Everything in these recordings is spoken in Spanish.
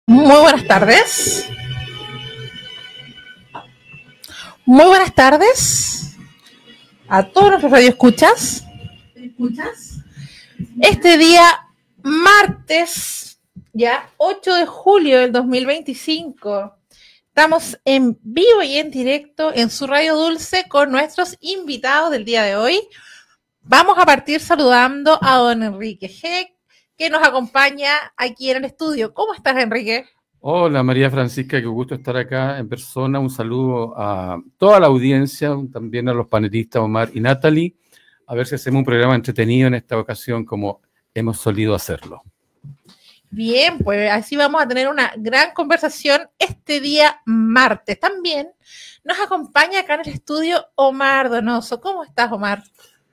Muy buenas tardes. Muy buenas tardes a todos nuestros radioescuchas. Este día, martes, ya 8 de julio del 2025, estamos en vivo y en directo en su Radio Dulce con nuestros invitados del día de hoy. Vamos a partir saludando a don Enrique G., que nos acompaña aquí en el estudio. ¿Cómo estás, Enrique? Hola, María Francisca, qué gusto estar acá en persona. Un saludo a toda la audiencia, también a los panelistas Omar y Natalie. A ver si hacemos un programa entretenido en esta ocasión como hemos solido hacerlo. Bien, pues así vamos a tener una gran conversación este día martes. También nos acompaña acá en el estudio Omar Donoso. ¿Cómo estás, Omar?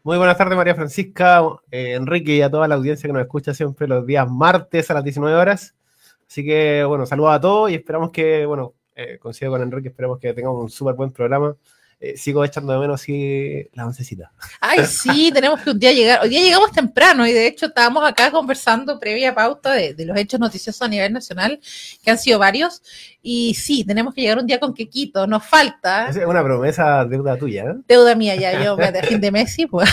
Muy buenas tardes, María Francisca, Enrique y a toda la audiencia que nos escucha siempre los días martes a las 19 horas. Así que, bueno, saludos a todos y esperamos que, bueno, coincido con Enrique, esperamos que tengamos un súper buen programa. Sigo echando de menos sí la oncecita. Ay, sí, tenemos que un día llegar. Hoy día llegamos temprano y de hecho estábamos acá conversando previa pauta de los hechos noticiosos a nivel nacional, que han sido varios. Y sí, tenemos que llegar un día con quequito, nos falta. Es una promesa, deuda tuya, ¿eh? Deuda mía, ya yo me dejé de Messi, pues.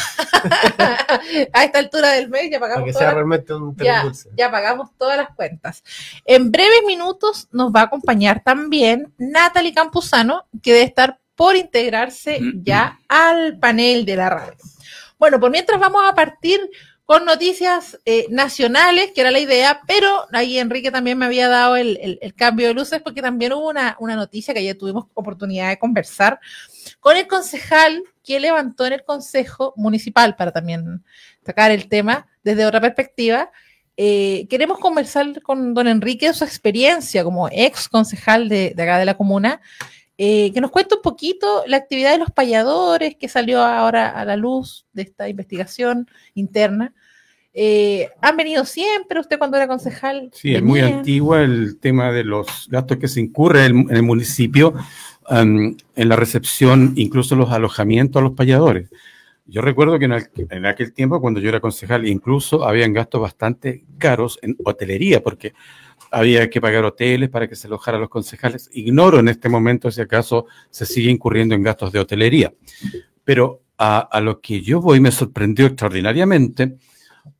A esta altura del mes ya pagamos. Para que sea realmente un dulce. Ya pagamos todas las cuentas. En breves minutos nos va a acompañar también Natalie Campuzano, que debe estar por integrarse ya al panel de la radio. Bueno, por mientras vamos a partir con noticias nacionales, que era la idea, pero ahí Enrique también me había dado el cambio de luces, porque también hubo una noticia que ayer tuvimos oportunidad de conversar con el concejal que levantó en el Consejo Municipal, para también sacar el tema desde otra perspectiva. Queremos conversar con don Enrique de su experiencia como ex concejal de acá de la comuna, que nos cuente un poquito la actividad de los payadores que salió ahora a la luz de esta investigación interna. ¿Han venido siempre? ¿Usted cuando era concejal? Sí, venía? Es muy antigua el tema de los gastos que se incurre en el municipio en la recepción, incluso los alojamientos a los payadores. Yo recuerdo que en aquel tiempo, cuando yo era concejal, incluso habían gastos bastante caros en hotelería, porque había que pagar hoteles para que se alojaran los concejales. Ignoro en este momento si acaso se sigue incurriendo en gastos de hotelería. Pero a lo que yo voy me sorprendió extraordinariamente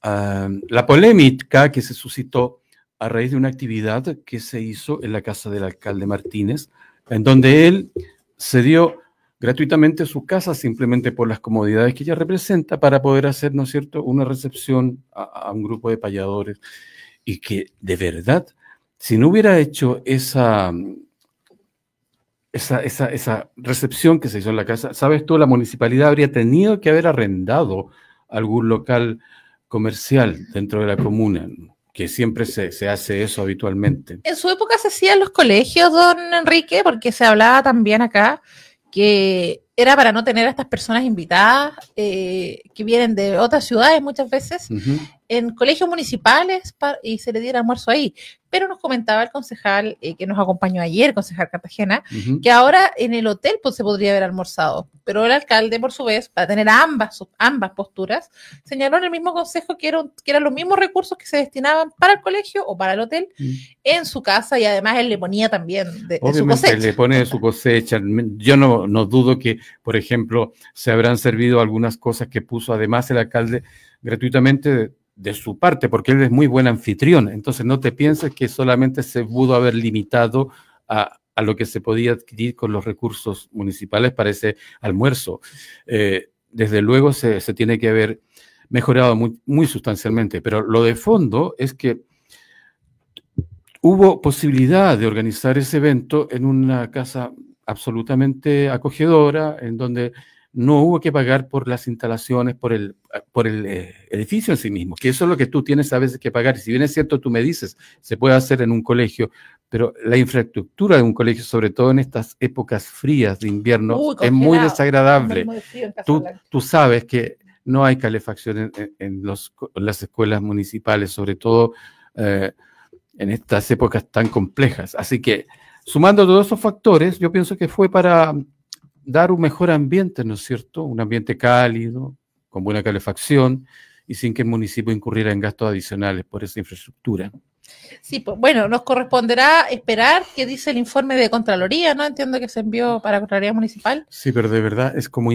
la polémica que se suscitó a raíz de una actividad que se hizo en la casa del alcalde Martínez, en donde él cedió gratuitamente su casa simplemente por las comodidades que ella representa para poder hacer, ¿no es cierto?, una recepción a un grupo de payadores. Y que, de verdad, si no hubiera hecho esa recepción que se hizo en la casa, ¿sabes tú? La municipalidad habría tenido que haber arrendado algún local comercial dentro de la comuna, que siempre se hace eso habitualmente. En su época se hacía en los colegios, don Enrique, porque se hablaba también acá que era para no tener a estas personas invitadas que vienen de otras ciudades muchas veces, en colegios municipales y se le diera almuerzo ahí. Pero nos comentaba el concejal que nos acompañó ayer, el concejal Cartagena, que ahora en el hotel pues, se podría haber almorzado. Pero el alcalde, por su vez, para tener ambas posturas, señaló en el mismo consejo que eran los mismos recursos que se destinaban para el colegio o para el hotel en su casa, y además él le ponía también de su cosecha. Le pone de su cosecha. Yo no dudo que, por ejemplo, se habrán servido algunas cosas que puso además el alcalde gratuitamente de su parte, porque él es muy buen anfitrión. Entonces no te pienses que solamente se pudo haber limitado a lo que se podía adquirir con los recursos municipales para ese almuerzo. Desde luego se tiene que haber mejorado muy, muy sustancialmente, pero lo de fondo es que hubo posibilidad de organizar ese evento en una casa absolutamente acogedora, en donde no hubo que pagar por las instalaciones, por el edificio en sí mismo, que eso es lo que tú tienes a veces que pagar. Y si bien es cierto, tú me dices, se puede hacer en un colegio, pero la infraestructura de un colegio, sobre todo en estas épocas frías de invierno, es muy desagradable. Tú sabes que no hay calefacción en las escuelas municipales, sobre todo en estas épocas tan complejas. Así que, sumando todos esos factores, yo pienso que fue para dar un mejor ambiente, ¿no es cierto? Un ambiente cálido, con buena calefacción y sin que el municipio incurriera en gastos adicionales por esa infraestructura. Sí, pues, bueno, nos corresponderá esperar qué dice el informe de Contraloría, ¿no? Entiendo que se envió para Contraloría Municipal. Sí, pero de verdad es como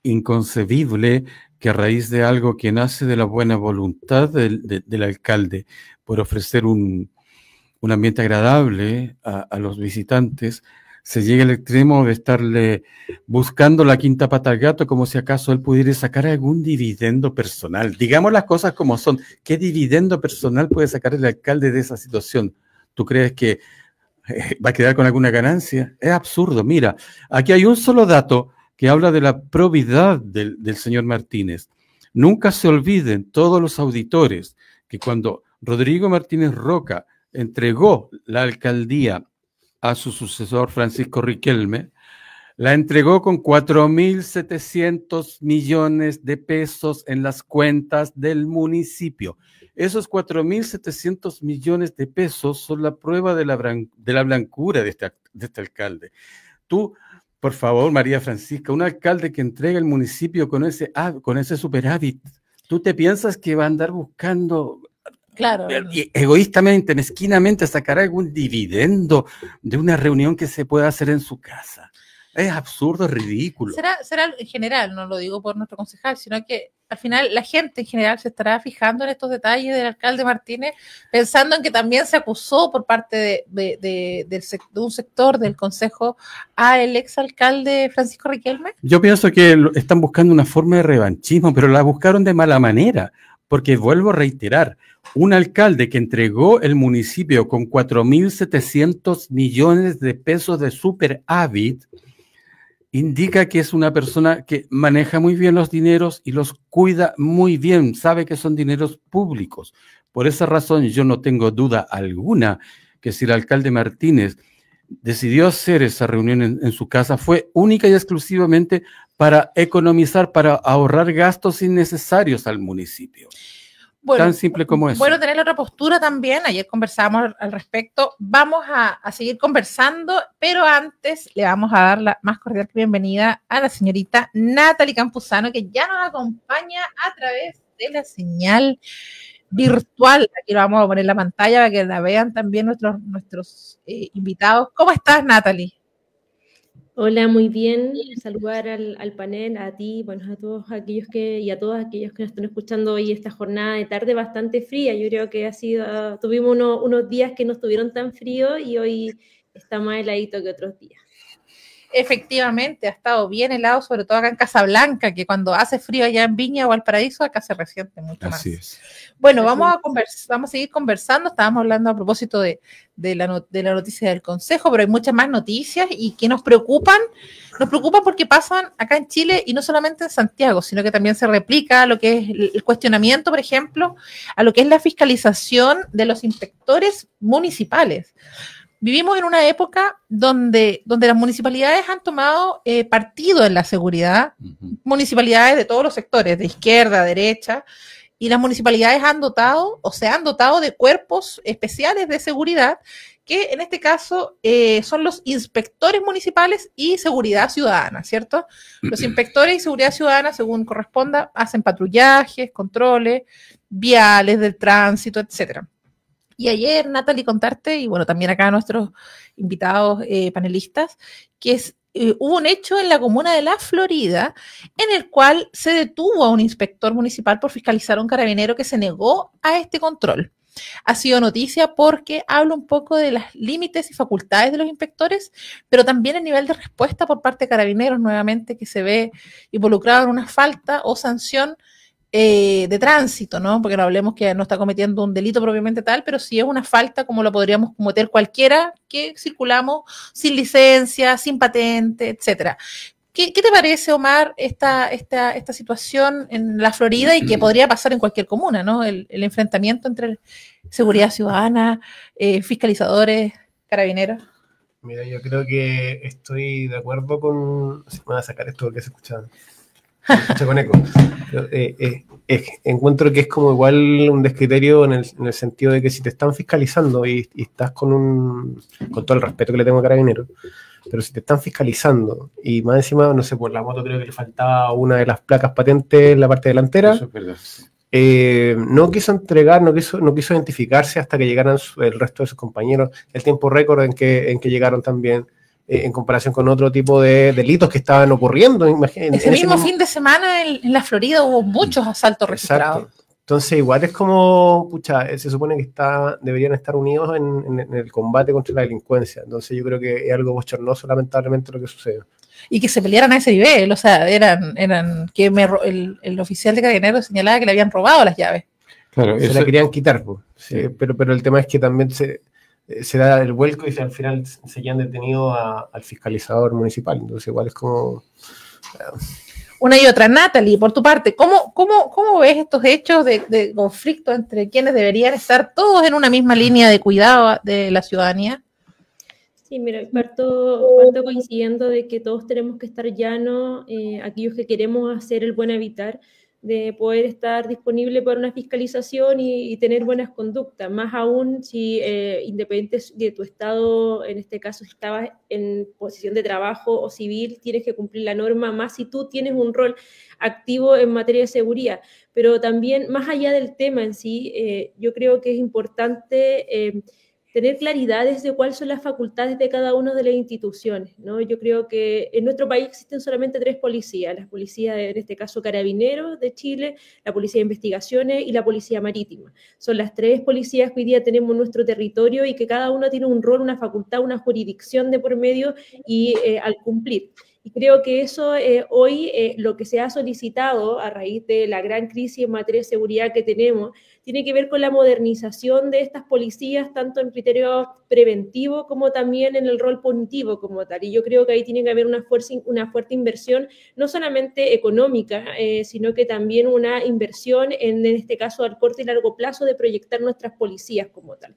inconcebible que a raíz de algo que nace de la buena voluntad del alcalde por ofrecer un ambiente agradable a los visitantes, se llegue al extremo de estarle buscando la quinta pata al gato como si acaso él pudiera sacar algún dividendo personal. Digamos las cosas como son. ¿Qué dividendo personal puede sacar el alcalde de esa situación? ¿Tú crees que va a quedar con alguna ganancia? Es absurdo. Mira, aquí hay un solo dato que habla de la probidad del señor Martínez. Nunca se olviden todos los auditores que cuando Rodrigo Martínez Roca entregó la alcaldía a su sucesor Francisco Riquelme, la entregó con 4.700 millones de pesos en las cuentas del municipio. Esos 4.700 millones de pesos son la prueba de la blancura de este alcalde. Tú, por favor, María Francisca, un alcalde que entrega el municipio con ese superávit, ¿tú te piensas que va a andar buscando... Claro. egoístamente, mezquinamente, sacar algún dividendo de una reunión que se pueda hacer en su casa? Es absurdo, es ridículo. Será en general, no lo digo por nuestro concejal, sino que al final la gente en general se estará fijando en estos detalles del alcalde Martínez, pensando en que también se acusó por parte de un sector del consejo al exalcalde Francisco Riquelme. Yo pienso que están buscando una forma de revanchismo, pero la buscaron de mala manera, porque vuelvo a reiterar, un alcalde que entregó el municipio con 4.700 millones de pesos de superávit indica que es una persona que maneja muy bien los dineros y los cuida muy bien, sabe que son dineros públicos. Por esa razón yo no tengo duda alguna que si el alcalde Martínez decidió hacer esa reunión en su casa fue única y exclusivamente para economizar, para ahorrar gastos innecesarios al municipio. Bueno, tan simple como eso. Bueno, tener otra postura también, ayer conversábamos al respecto, vamos a seguir conversando, pero antes le vamos a dar la más cordial bienvenida a la señorita Natalie Campuzano, que ya nos acompaña a través de la señal virtual. Aquí lo vamos a poner en la pantalla para que la vean también nuestros invitados. ¿Cómo estás, Natalie? Hola, muy bien. Saludar al panel, a ti, bueno, a todos aquellos y a todos aquellos que nos están escuchando hoy esta jornada de tarde bastante fría. Yo creo que tuvimos unos días que no estuvieron tan fríos y hoy está más heladito que otros días. Efectivamente, ha estado bien helado, sobre todo acá en Casablanca, que cuando hace frío allá en Viña o Valparaíso, acá se resiente mucho más. Así es. Bueno, vamos a seguir conversando. Estábamos hablando a propósito de la noticia del Consejo, pero hay muchas más noticias y que nos preocupan porque pasan acá en Chile y no solamente en Santiago, sino que también se replica lo que es el cuestionamiento, por ejemplo, a lo que es la fiscalización de los inspectores municipales. Vivimos en una época donde las municipalidades han tomado partido en la seguridad, municipalidades de todos los sectores, de izquierda, derecha, y las municipalidades se han dotado de cuerpos especiales de seguridad, que en este caso son los inspectores municipales y seguridad ciudadana, ¿cierto? Los inspectores y seguridad ciudadana, según corresponda, hacen patrullajes, controles, viales del tránsito, etcétera. Y ayer, Natalie, contarte, y bueno, también acá nuestros invitados panelistas, que hubo un hecho en la comuna de La Florida en el cual se detuvo a un inspector municipal por fiscalizar a un carabinero que se negó a este control. Ha sido noticia porque habla un poco de los límites y facultades de los inspectores, pero también el nivel de respuesta por parte de carabineros, nuevamente, que se ve involucrado en una falta o sanción de tránsito, ¿no? Porque no hablemos que no está cometiendo un delito propiamente tal, pero sí es una falta como lo podríamos cometer cualquiera que circulamos sin licencia, sin patente, etcétera. ¿Qué te parece, Omar, esta situación en la Florida y que podría pasar en cualquier comuna, ¿no? El enfrentamiento entre seguridad ciudadana, fiscalizadores, carabineros. Mira, yo creo que estoy de acuerdo con... Me voy a sacar esto porque se escucha con eco. Pero, encuentro que es como igual un descriterio en el sentido de que si te están fiscalizando y estás con todo el respeto que le tengo a Carabineros, pero si te están fiscalizando y más encima, no sé, por la moto creo que le faltaba una de las placas patentes en la parte delantera. Eso es verdad. No quiso entregar, no quiso identificarse hasta que llegaran el resto de sus compañeros, el tiempo récord en que llegaron también, en comparación con otro tipo de delitos que estaban ocurriendo. Ese mismo fin de semana en la Florida hubo muchos asaltos registrados. Exacto. Entonces igual es como, pucha, se supone que deberían estar unidos en el combate contra la delincuencia. Entonces yo creo que es algo bochornoso, lamentablemente, lo que sucedió. Y que se pelearan a ese nivel, o sea, eran que el oficial de Carabineros señalaba que le habían robado las llaves. Claro, se la querían quitar, pues. Sí. Pero el tema es que también se da el vuelco y al final se quedan detenidos al fiscalizador municipal. Entonces igual es como... Una y otra. Natalie, por tu parte, ¿cómo ves estos hechos de conflicto entre quienes deberían estar todos en una misma línea de cuidado de la ciudadanía? Sí, mira, parto coincidiendo de que todos tenemos que estar llanos, aquellos que queremos hacer el buen habitar, de poder estar disponible para una fiscalización y tener buenas conductas, más aún si independiente de tu estado, en este caso si estabas en posición de trabajo o civil, tienes que cumplir la norma, más si tú tienes un rol activo en materia de seguridad. Pero también, más allá del tema en sí, yo creo que es importante tener claridades de cuáles son las facultades de cada una de las instituciones, ¿no? Yo creo que en nuestro país existen solamente 3 policías, la policía, en este caso Carabineros de Chile, la policía de investigaciones y la policía marítima. Son las 3 policías que hoy día tenemos en nuestro territorio y que cada una tiene un rol, una facultad, una jurisdicción de por medio y al cumplir. Y creo que eso hoy lo que se ha solicitado a raíz de la gran crisis en materia de seguridad que tenemos, tiene que ver con la modernización de estas policías, tanto en criterio preventivo como también en el rol punitivo como tal. Y yo creo que ahí tiene que haber una fuerte inversión, no solamente económica, sino que también una inversión en este caso al corto y largo plazo de proyectar nuestras policías como tal.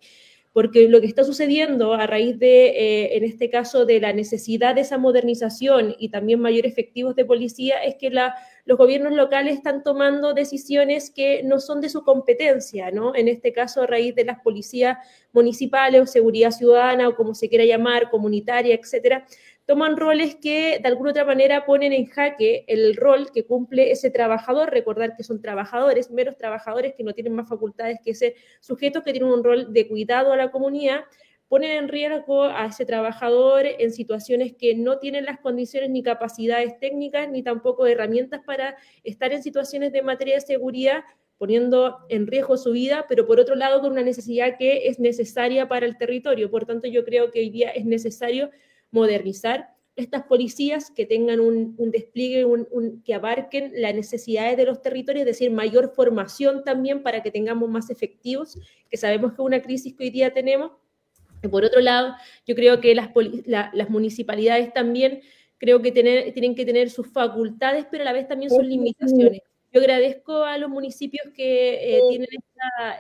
Porque lo que está sucediendo a raíz de, en este caso, de la necesidad de esa modernización y también mayor efectivos de policía, es que los gobiernos locales están tomando decisiones que no son de su competencia, ¿no? En este caso, a raíz de las policías municipales o seguridad ciudadana o como se quiera llamar, comunitaria, etcétera, toman roles que de alguna otra manera ponen en jaque el rol que cumple ese trabajador. Recordar que son trabajadores, meros trabajadores que no tienen más facultades que ese sujeto que tiene un rol de cuidado a la comunidad, ponen en riesgo a ese trabajador en situaciones que no tienen las condiciones ni capacidades técnicas ni tampoco herramientas para estar en situaciones de materia de seguridad, poniendo en riesgo su vida, pero por otro lado con una necesidad que es necesaria para el territorio. Por tanto, yo creo que hoy día es necesario modernizar estas policías que tengan un despliegue, que abarquen las necesidades de los territorios, es decir, mayor formación también para que tengamos más efectivos, que sabemos que es una crisis que hoy día tenemos. Y por otro lado, yo creo que las municipalidades también creo que tienen que tener sus facultades, pero a la vez también sus limitaciones. Yo agradezco a los municipios que tienen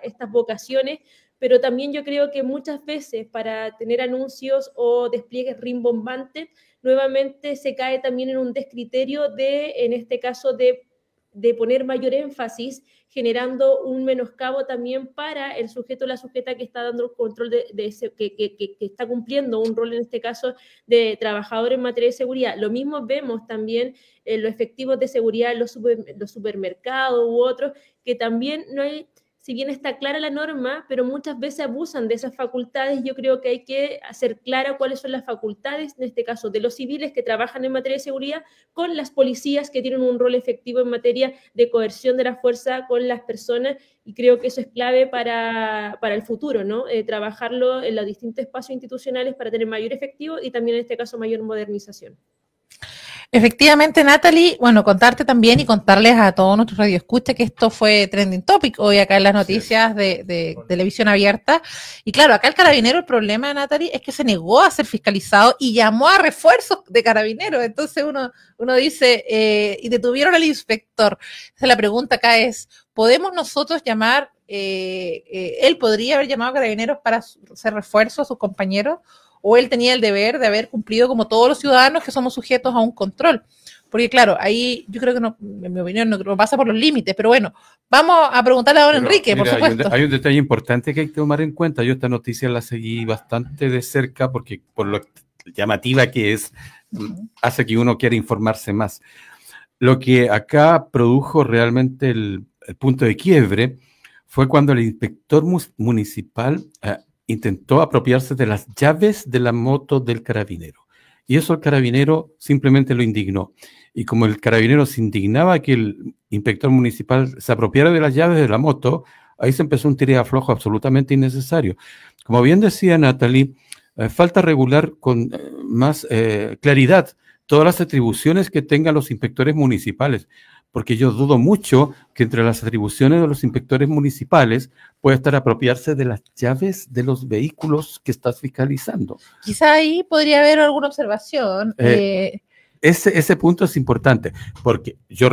estas vocaciones, pero también yo creo que muchas veces para tener anuncios o despliegues rimbombantes, nuevamente se cae también en un descriterio en este caso, de poner mayor énfasis, generando un menoscabo también para el sujeto o la sujeta que está dando el control de ese, que está cumpliendo un rol, en este caso, de trabajador en materia de seguridad. Lo mismo vemos también en los efectivos de seguridad en los supermercados u otros, que también no hay... Si bien está clara la norma, pero muchas veces abusan de esas facultades. Yo creo que hay que hacer clara cuáles son las facultades, en este caso, de los civiles que trabajan en materia de seguridad con las policías que tienen un rol efectivo en materia de coerción de la fuerza con las personas, y creo que eso es clave para el futuro, ¿no? Trabajarlo en los distintos espacios institucionales para tener mayor efectivo y también, en este caso, mayor modernización. Efectivamente, Natalie, bueno, contarte también y contarles a todos nuestros radioescuchas que esto fue trending topic hoy acá en las noticias de televisión abierta. Y claro, acá el carabinero, el problema, Natalie, es que se negó a ser fiscalizado y llamó a refuerzos de carabineros. Entonces uno dice, y detuvieron al inspector. Entonces la pregunta acá es, ¿podemos nosotros llamar, él podría haber llamado a carabineros para hacer refuerzo a sus compañeros? ¿O él tenía el deber de haber cumplido como todos los ciudadanos que somos sujetos a un control? Porque claro, ahí yo creo que no, en mi opinión no pasa por los límites, pero bueno, vamos a preguntarle a don Enrique, por supuesto. Hay un detalle importante que hay que tomar en cuenta. Yo esta noticia la seguí bastante de cerca porque por lo llamativa que es, hace que uno quiera informarse más. Lo que acá produjo realmente el punto de quiebre fue cuando el inspector municipal intentó apropiarse de las llaves de la moto del carabinero. Y eso el carabinero simplemente lo indignó. Y como el carabinero se indignaba que el inspector municipal se apropiara de las llaves de la moto, ahí se empezó un tira-aflojo absolutamente innecesario. Como bien decía Natalie, falta regular con más claridad todas las atribuciones que tengan los inspectores municipales, porque yo dudo mucho que entre las atribuciones de los inspectores municipales pueda estar apropiarse de las llaves de los vehículos que estás fiscalizando. Quizá ahí podría haber alguna observación. Ese punto es importante, porque yo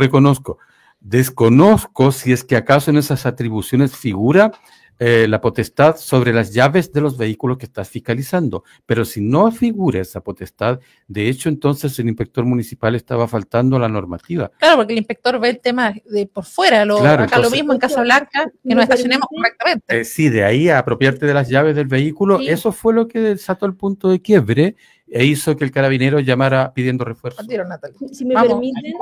desconozco si es que acaso en esas atribuciones figura la potestad sobre las llaves de los vehículos que estás fiscalizando, pero si no figura esa potestad, de hecho entonces el inspector municipal estaba faltando a la normativa. Claro, porque el inspector ve el tema de por fuera, Claro, acá entonces, lo mismo en Casablanca, que nos estacionemos correctamente. Sí, de ahí a apropiarte de las llaves del vehículo, sí. Eso fue lo que desató el punto de quiebre e hizo que el carabinero llamara pidiendo refuerzo. Si me permiten,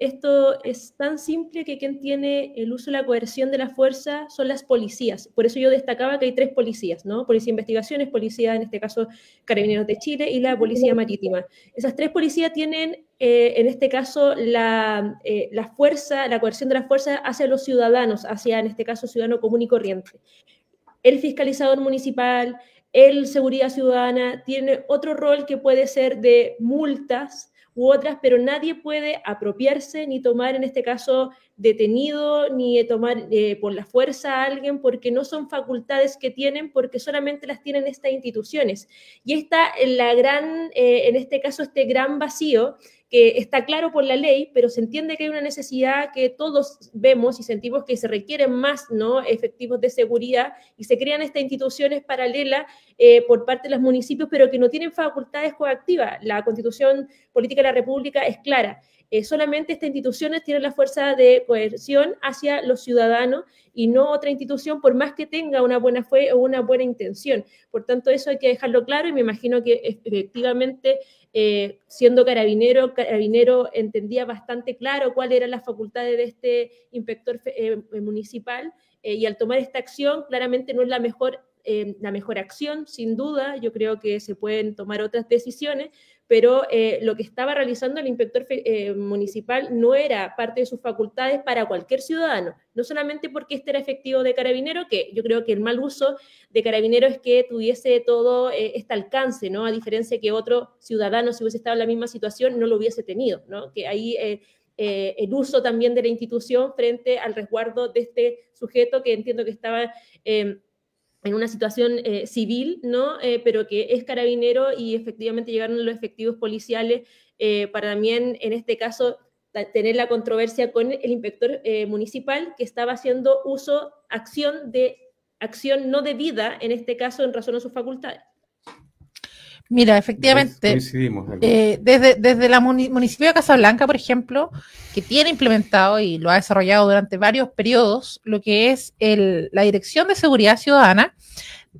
esto es tan simple que quien tiene el uso de la coerción de la fuerza son las policías. Por eso yo destacaba que hay 3 policías, ¿no? Policía de Investigaciones, Policía, en este caso, Carabineros de Chile y la Policía Marítima. Esas 3 policías tienen, en este caso, la fuerza, la coerción de la fuerza hacia los ciudadanos, hacia, en este caso, ciudadano común y corriente. El fiscalizador municipal, el seguridad ciudadana, tiene otro rol que puede ser de multas u otras, pero nadie puede apropiarse ni tomar, en este caso, detenido, ni tomar por la fuerza a alguien, porque no son facultades que tienen, porque solamente las tienen estas instituciones. Y está la gran, en este caso, este gran vacío, que está claro por la ley, pero se entiende que hay una necesidad que todos vemos y sentimos que se requieren más, ¿no?, efectivos de seguridad, y se crean estas instituciones paralelas por parte de los municipios, pero que no tienen facultades coactivas. La Constitución Política de la República es clara. Solamente estas instituciones tienen la fuerza de coerción hacia los ciudadanos y no otra institución, por más que tenga una buena fe o una buena intención. Por tanto, eso hay que dejarlo claro, y me imagino que efectivamente, siendo carabinero entendía bastante claro cuáles eran las facultades de este inspector municipal, y al tomar esta acción claramente no es la mejor acción, sin duda. Yo creo que se pueden tomar otras decisiones, pero lo que estaba realizando el inspector municipal no era parte de sus facultades para cualquier ciudadano, no solamente porque este era efectivo de carabinero, que yo creo que el mal uso de carabinero es que tuviese todo este alcance, ¿no? A diferencia que otro ciudadano, si hubiese estado en la misma situación, no lo hubiese tenido, ¿no? Que ahí el uso también de la institución frente al resguardo de este sujeto, que entiendo que estaba en una situación civil, ¿no? Pero que es carabinero, y efectivamente llegaron los efectivos policiales para también, en este caso, tener la controversia con el inspector municipal, que estaba haciendo acción no debida, en este caso, en razón a sus facultades. Mira, efectivamente, desde la municipio de Casablanca, por ejemplo, que tiene implementado y lo ha desarrollado durante varios periodos, lo que es la Dirección de Seguridad Ciudadana,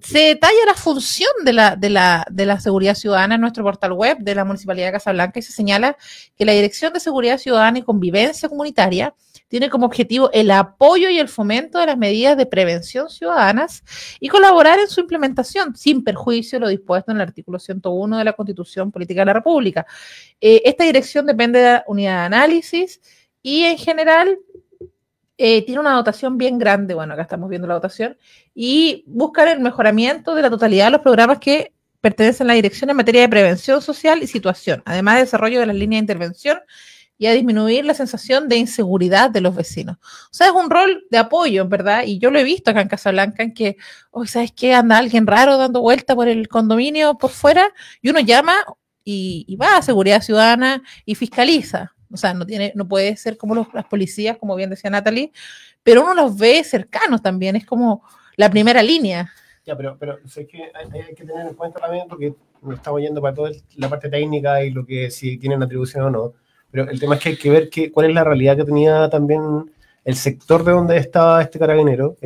se detalla la función de la seguridad ciudadana en nuestro portal web de la Municipalidad de Casablanca, y se señala que la Dirección de Seguridad Ciudadana y Convivencia Comunitaria tiene como objetivo el apoyo y el fomento de las medidas de prevención ciudadanas y colaborar en su implementación, sin perjuicio de lo dispuesto en el artículo 101 de la Constitución Política de la República. Esta dirección depende de la unidad de análisis y, en general, tiene una dotación bien grande. Bueno, acá estamos viendo la dotación, y buscan el mejoramiento de la totalidad de los programas que pertenecen a la dirección en materia de prevención social y situación, además de desarrollo de las líneas de intervención, y a disminuir la sensación de inseguridad de los vecinos. O sea, es un rol de apoyo, ¿verdad? Y yo lo he visto acá en Casablanca, en que, ¿sabes qué? Anda alguien raro dando vuelta por el condominio por fuera, y uno llama y va a Seguridad Ciudadana y fiscaliza. O sea, no puede ser como las policías, como bien decía Natalie, pero uno los ve cercanos también, es como la primera línea. Ya, pero sé que hay que tener en cuenta también, porque nos estamos yendo para toda la parte técnica y lo que si tienen atribución o no. Pero el tema es que hay que ver cuál es la realidad que tenía también el sector de donde estaba este carabinero.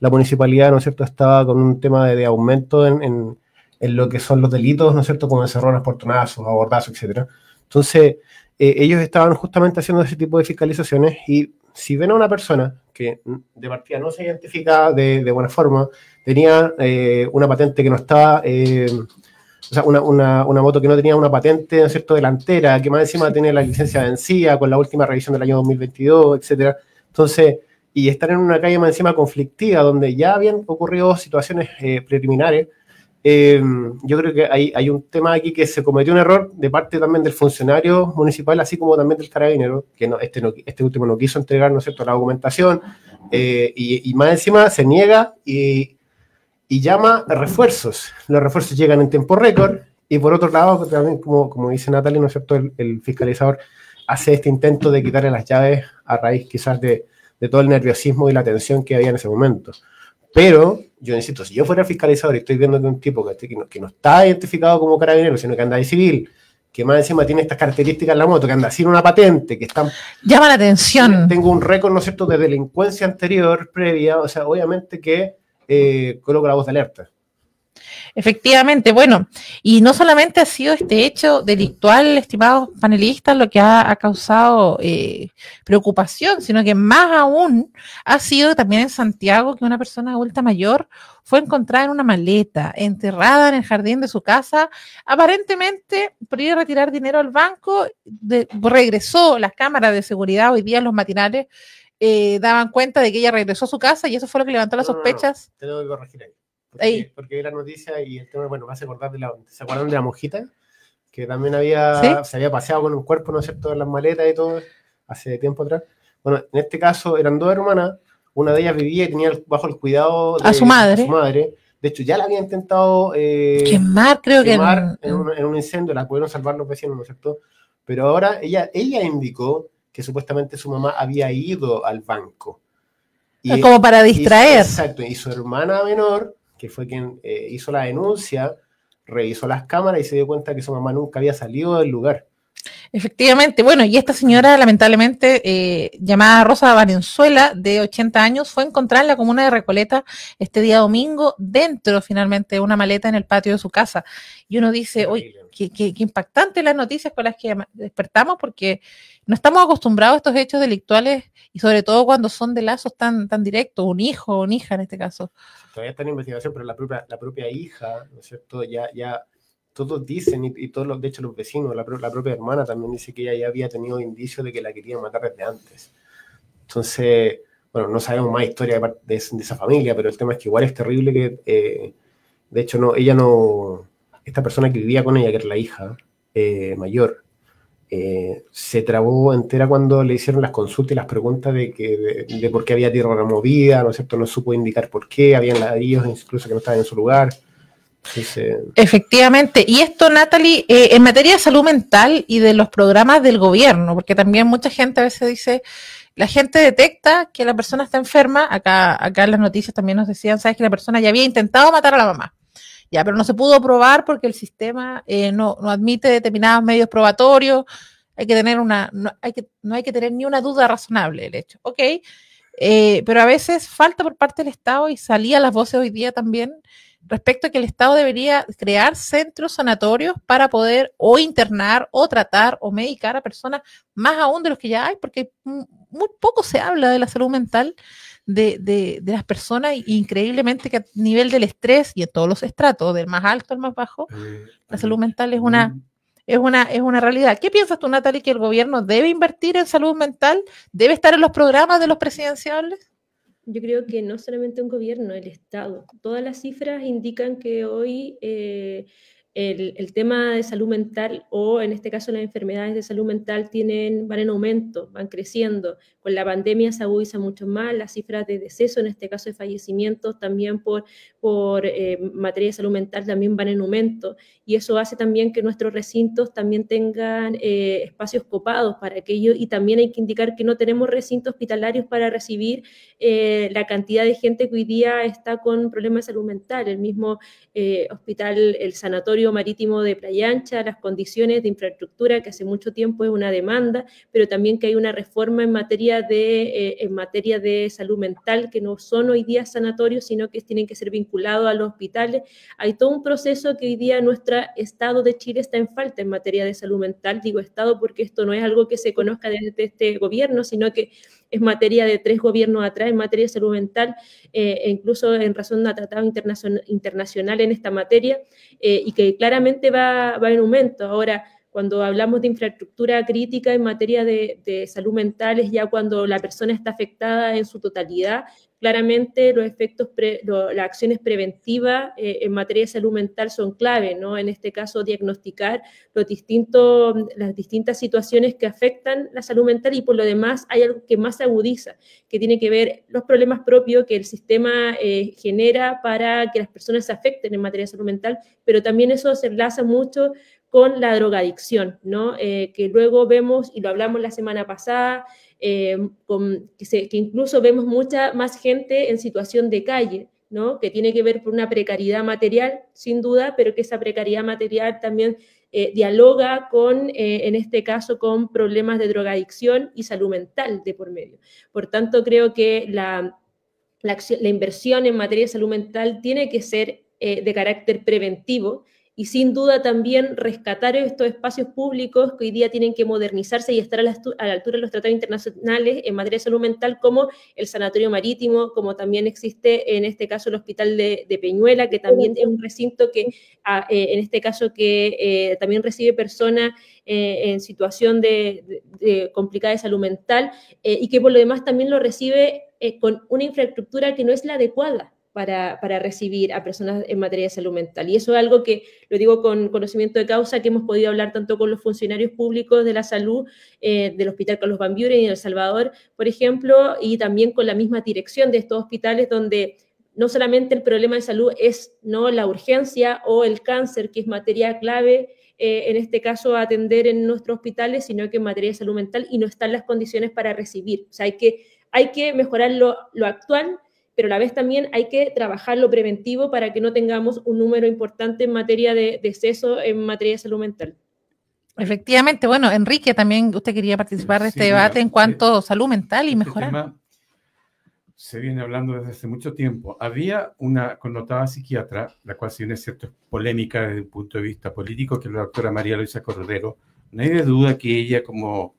La municipalidad, ¿no es cierto?, estaba con un tema de aumento en lo que son los delitos, ¿no es cierto?, como encerronas, portonazos, abordazos, etcétera. Entonces, ellos estaban justamente haciendo ese tipo de fiscalizaciones, y si ven a una persona que de partida no se identifica de buena forma, tenía una patente que no estaba, o sea, una moto que no tenía una patente, ¿no es cierto?, delantera, que más encima tenía la licencia vencida con la última revisión del año 2022, etcétera. Entonces, y estar en una calle más encima conflictiva, donde ya habían ocurrido situaciones preliminares, yo creo que hay un tema aquí que se cometió un error de parte también del funcionario municipal, así como también del carabinero, que este último no quiso entregar, ¿no es cierto?, la documentación, y más encima se niega y llama a refuerzos. Los refuerzos llegan en tiempo récord, y por otro lado, también, como dice Natalie, ¿no es cierto?, el fiscalizador hace este intento de quitarle las llaves a raíz quizás de todo el nerviosismo y la tensión que había en ese momento. Pero, yo insisto, si yo fuera fiscalizador y estoy viendo que un tipo que no está identificado como carabinero, sino que anda de civil, que más encima tiene estas características en la moto, que anda sin una patente, que está... Llama la atención. Tengo un récord, ¿no es cierto?, de delincuencia anterior, previa, o sea, obviamente que coloco la voz de alerta. Efectivamente, bueno, y no solamente ha sido este hecho delictual, estimados panelistas, lo que ha causado preocupación, sino que más aún ha sido también en Santiago que una persona adulta mayor fue encontrada en una maleta, enterrada en el jardín de su casa, aparentemente por ir a retirar dinero al banco, regresó. Las cámaras de seguridad hoy día en los matinales daban cuenta de que ella regresó a su casa y eso fue lo que levantó las sospechas. No, tengo que corregir ahí. Porque vi la noticia y el tema, bueno, me hace acordar ¿se acuerdan de la monjita? Que también se había paseado con un cuerpo, ¿no es cierto?, en las maletas y todo, hace tiempo atrás. Bueno, en este caso eran dos hermanas, una de ellas vivía y tenía bajo el cuidado de su madre. De hecho, ya la había intentado quemar, en un incendio, la pudieron salvar los vecinos, ¿no es cierto? Pero ahora ella indicó que supuestamente su mamá había ido al banco. Como para distraer. Exacto, y su hermana menor, que fue quien hizo la denuncia, revisó las cámaras y se dio cuenta que su mamá nunca había salido del lugar. Efectivamente, bueno, y esta señora lamentablemente llamada Rosa Valenzuela, de 80 años, fue encontrada en la comuna de Recoleta este día domingo, dentro finalmente de una maleta en el patio de su casa. Y uno dice, uy, qué impactante las noticias con las que despertamos, porque no estamos acostumbrados a estos hechos delictuales, y sobre todo cuando son de lazos tan directos, un hijo o una hija en este caso. Todavía está en investigación, pero la propia hija, ¿no es cierto?, ya todos dicen, y todos de hecho los vecinos, la propia hermana también dice que ella ya había tenido indicios de que la querían matar desde antes. Entonces, bueno, no sabemos más historia de esa familia, pero el tema es que igual es terrible que, de hecho, esta persona que vivía con ella, que era la hija mayor, se trabó entera cuando le hicieron las consultas y las preguntas de por qué había tierra removida, ¿no es cierto? No supo indicar por qué, habían ladrillos incluso que no estaban en su lugar. Efectivamente, y esto, Natalie, en materia de salud mental y de los programas del gobierno, porque también mucha gente a veces dice, la gente detecta que la persona está enferma, acá en las noticias también nos decían, sabes que la persona ya había intentado matar a la mamá, ya, pero no se pudo probar porque el sistema no admite determinados medios probatorios, hay que tener no hay que tener ni una duda razonable del hecho, ok, pero a veces falta por parte del Estado, y salía las voces hoy día también, respecto a que el Estado debería crear centros sanatorios para poder o internar o tratar o medicar a personas, más aún de los que ya hay, porque muy poco se habla de la salud mental de las personas, y increíblemente que a nivel del estrés y en todos los estratos, del más alto al más bajo, la salud mental es una realidad. ¿Qué piensas tú, Natalie, que el gobierno debe invertir en salud mental? ¿Debe estar en los programas de los presidenciables? Yo creo que no solamente un gobierno, el Estado. Todas las cifras indican que hoy el tema de salud mental, o en este caso las enfermedades de salud mental, van en aumento, van creciendo. Con la pandemia se agudiza mucho más, las cifras de deceso, en este caso de fallecimientos, también por materia de salud mental también van en aumento, y eso hace también que nuestros recintos también tengan espacios copados para aquello, y también hay que indicar que no tenemos recintos hospitalarios para recibir la cantidad de gente que hoy día está con problemas de salud mental. El mismo hospital, el sanatorio Sanatorio Marítimo de Playa Ancha, las condiciones de infraestructura, que hace mucho tiempo es una demanda, pero también que hay una reforma en materia de salud mental, que no son hoy día sanatorios, sino que tienen que ser vinculados a los hospitales. Hay todo un proceso que hoy día nuestro Estado de Chile está en falta en materia de salud mental. Digo Estado porque esto no es algo que se conozca desde este gobierno, sino que es materia de 3 gobiernos atrás en materia de salud mental, e incluso en razón de tratado internacional en esta materia, y que claramente va en aumento. Ahora, cuando hablamos de infraestructura crítica en materia de salud mental, es ya cuando la persona está afectada en su totalidad. Claramente las acciones preventivas en materia de salud mental son clave, ¿no? En este caso, diagnosticar las distintas situaciones que afectan la salud mental, y por lo demás hay algo que más se agudiza, que tiene que ver los problemas propios que el sistema genera para que las personas se afecten en materia de salud mental, pero también eso se enlaza mucho con la drogadicción, ¿no? Que luego vemos, y lo hablamos la semana pasada, que incluso vemos mucha más gente en situación de calle, ¿no? Que tiene que ver por una precariedad material, sin duda, pero que esa precariedad material también dialoga con, en este caso, con problemas de drogadicción y salud mental de por medio. Por tanto, creo que la inversión en materia de salud mental tiene que ser de carácter preventivo, y sin duda también rescatar estos espacios públicos que hoy día tienen que modernizarse y estar a la altura de los tratados internacionales en materia de salud mental, como el Sanatorio Marítimo, como también existe en este caso el Hospital de Peñuela, que también es un recinto que en este caso que también recibe personas en situación de complicada de salud mental, y que por lo demás también lo recibe con una infraestructura que no es la adecuada para recibir a personas en materia de salud mental. Y eso es algo que, lo digo con conocimiento de causa, que hemos podido hablar tanto con los funcionarios públicos de la salud del Hospital Carlos Van Buren y de El Salvador, por ejemplo, y también con la misma dirección de estos hospitales, donde no solamente el problema de salud es, ¿no?, la urgencia o el cáncer, que es materia clave en este caso a atender en nuestros hospitales, sino que en materia de salud mental, y no están las condiciones para recibir. O sea, hay que mejorar lo actual, pero a la vez también hay que trabajar lo preventivo para que no tengamos un número importante en materia de deceso en materia de salud mental. Efectivamente, bueno, Enrique, también usted quería participar de este debate en cuanto a salud mental y mejorar. Tema se viene hablando desde hace mucho tiempo. Había una connotada psiquiatra, la cual si bien es cierto es polémica desde el punto de vista político, que es la doctora María Luisa Cordero. No hay duda que ella como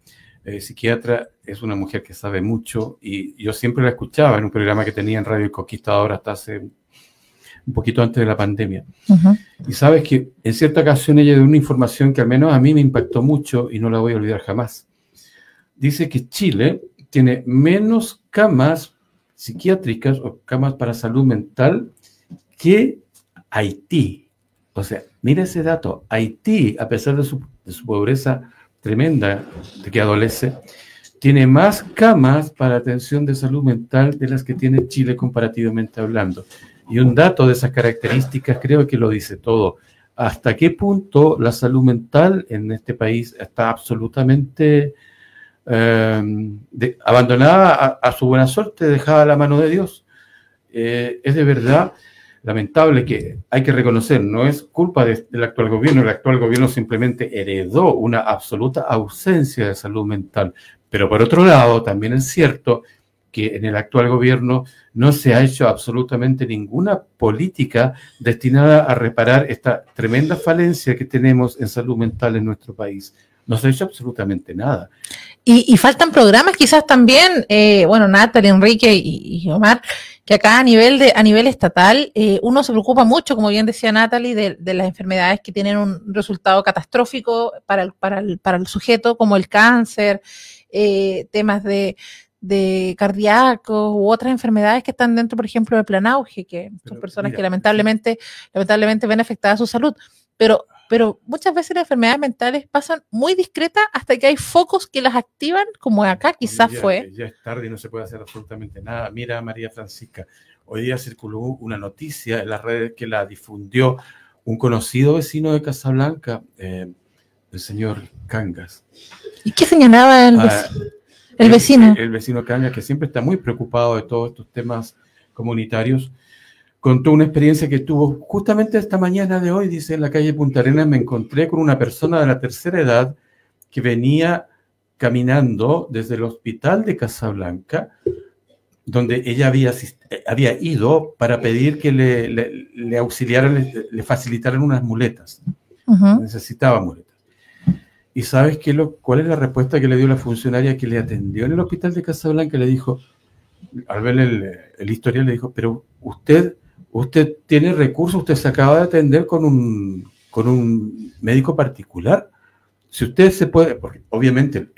psiquiatra es una mujer que sabe mucho, y yo siempre la escuchaba en un programa que tenía en Radio El Conquistador hasta hace un poquito antes de la pandemia. Y sabes que en cierta ocasión ella dio una información que al menos a mí me impactó mucho y no la voy a olvidar jamás. Dice que Chile tiene menos camas psiquiátricas o camas para salud mental que Haití. O sea, mira ese dato. Haití, a pesar de su pobreza tremenda de que adolece, tiene más camas para atención de salud mental de las que tiene Chile comparativamente hablando. Y un dato de esas características creo que lo dice todo. ¿Hasta qué punto la salud mental en este país está absolutamente abandonada a su buena suerte, dejada a la mano de Dios? Es de verdad lamentable, que hay que reconocer, no es culpa del actual gobierno. El actual gobierno simplemente heredó una absoluta ausencia de salud mental. Pero por otro lado, también es cierto que en el actual gobierno no se ha hecho absolutamente ninguna política destinada a reparar esta tremenda falencia que tenemos en salud mental en nuestro país. No se ha hecho absolutamente nada. Y faltan programas quizás también, bueno, Natalie, Enrique y Omar, que acá a nivel estatal uno se preocupa mucho, como bien decía Natalie, de las enfermedades que tienen un resultado catastrófico para el sujeto, como el cáncer, temas de cardíacos u otras enfermedades que están dentro, por ejemplo, del plan auge, que son personas que lamentablemente ven afectada su salud. Pero muchas veces las enfermedades mentales pasan muy discretas hasta que hay focos que las activan, como acá quizás fue. Ya es tarde y no se puede hacer absolutamente nada. Mira, María Francisca, hoy día circuló una noticia en las redes que la difundió un conocido vecino de Casablanca, el señor Cangas. ¿Y qué señalaba el vecino? El vecino Cangas, que siempre está muy preocupado de todos estos temas comunitarios, contó una experiencia que tuvo justamente esta mañana de hoy, dice, en la calle Punta Arenas me encontré con una persona de la tercera edad que venía caminando desde el hospital de Casablanca, donde ella había ido para pedir que le auxiliaran, le facilitaran unas muletas. Necesitaba muletas. ¿Y sabes cuál es la respuesta que le dio la funcionaria que le atendió en el hospital de Casablanca? Le dijo, al ver el historial, le dijo, pero usted tiene recursos, usted se acaba de atender con un médico particular. Si usted se puede, porque obviamente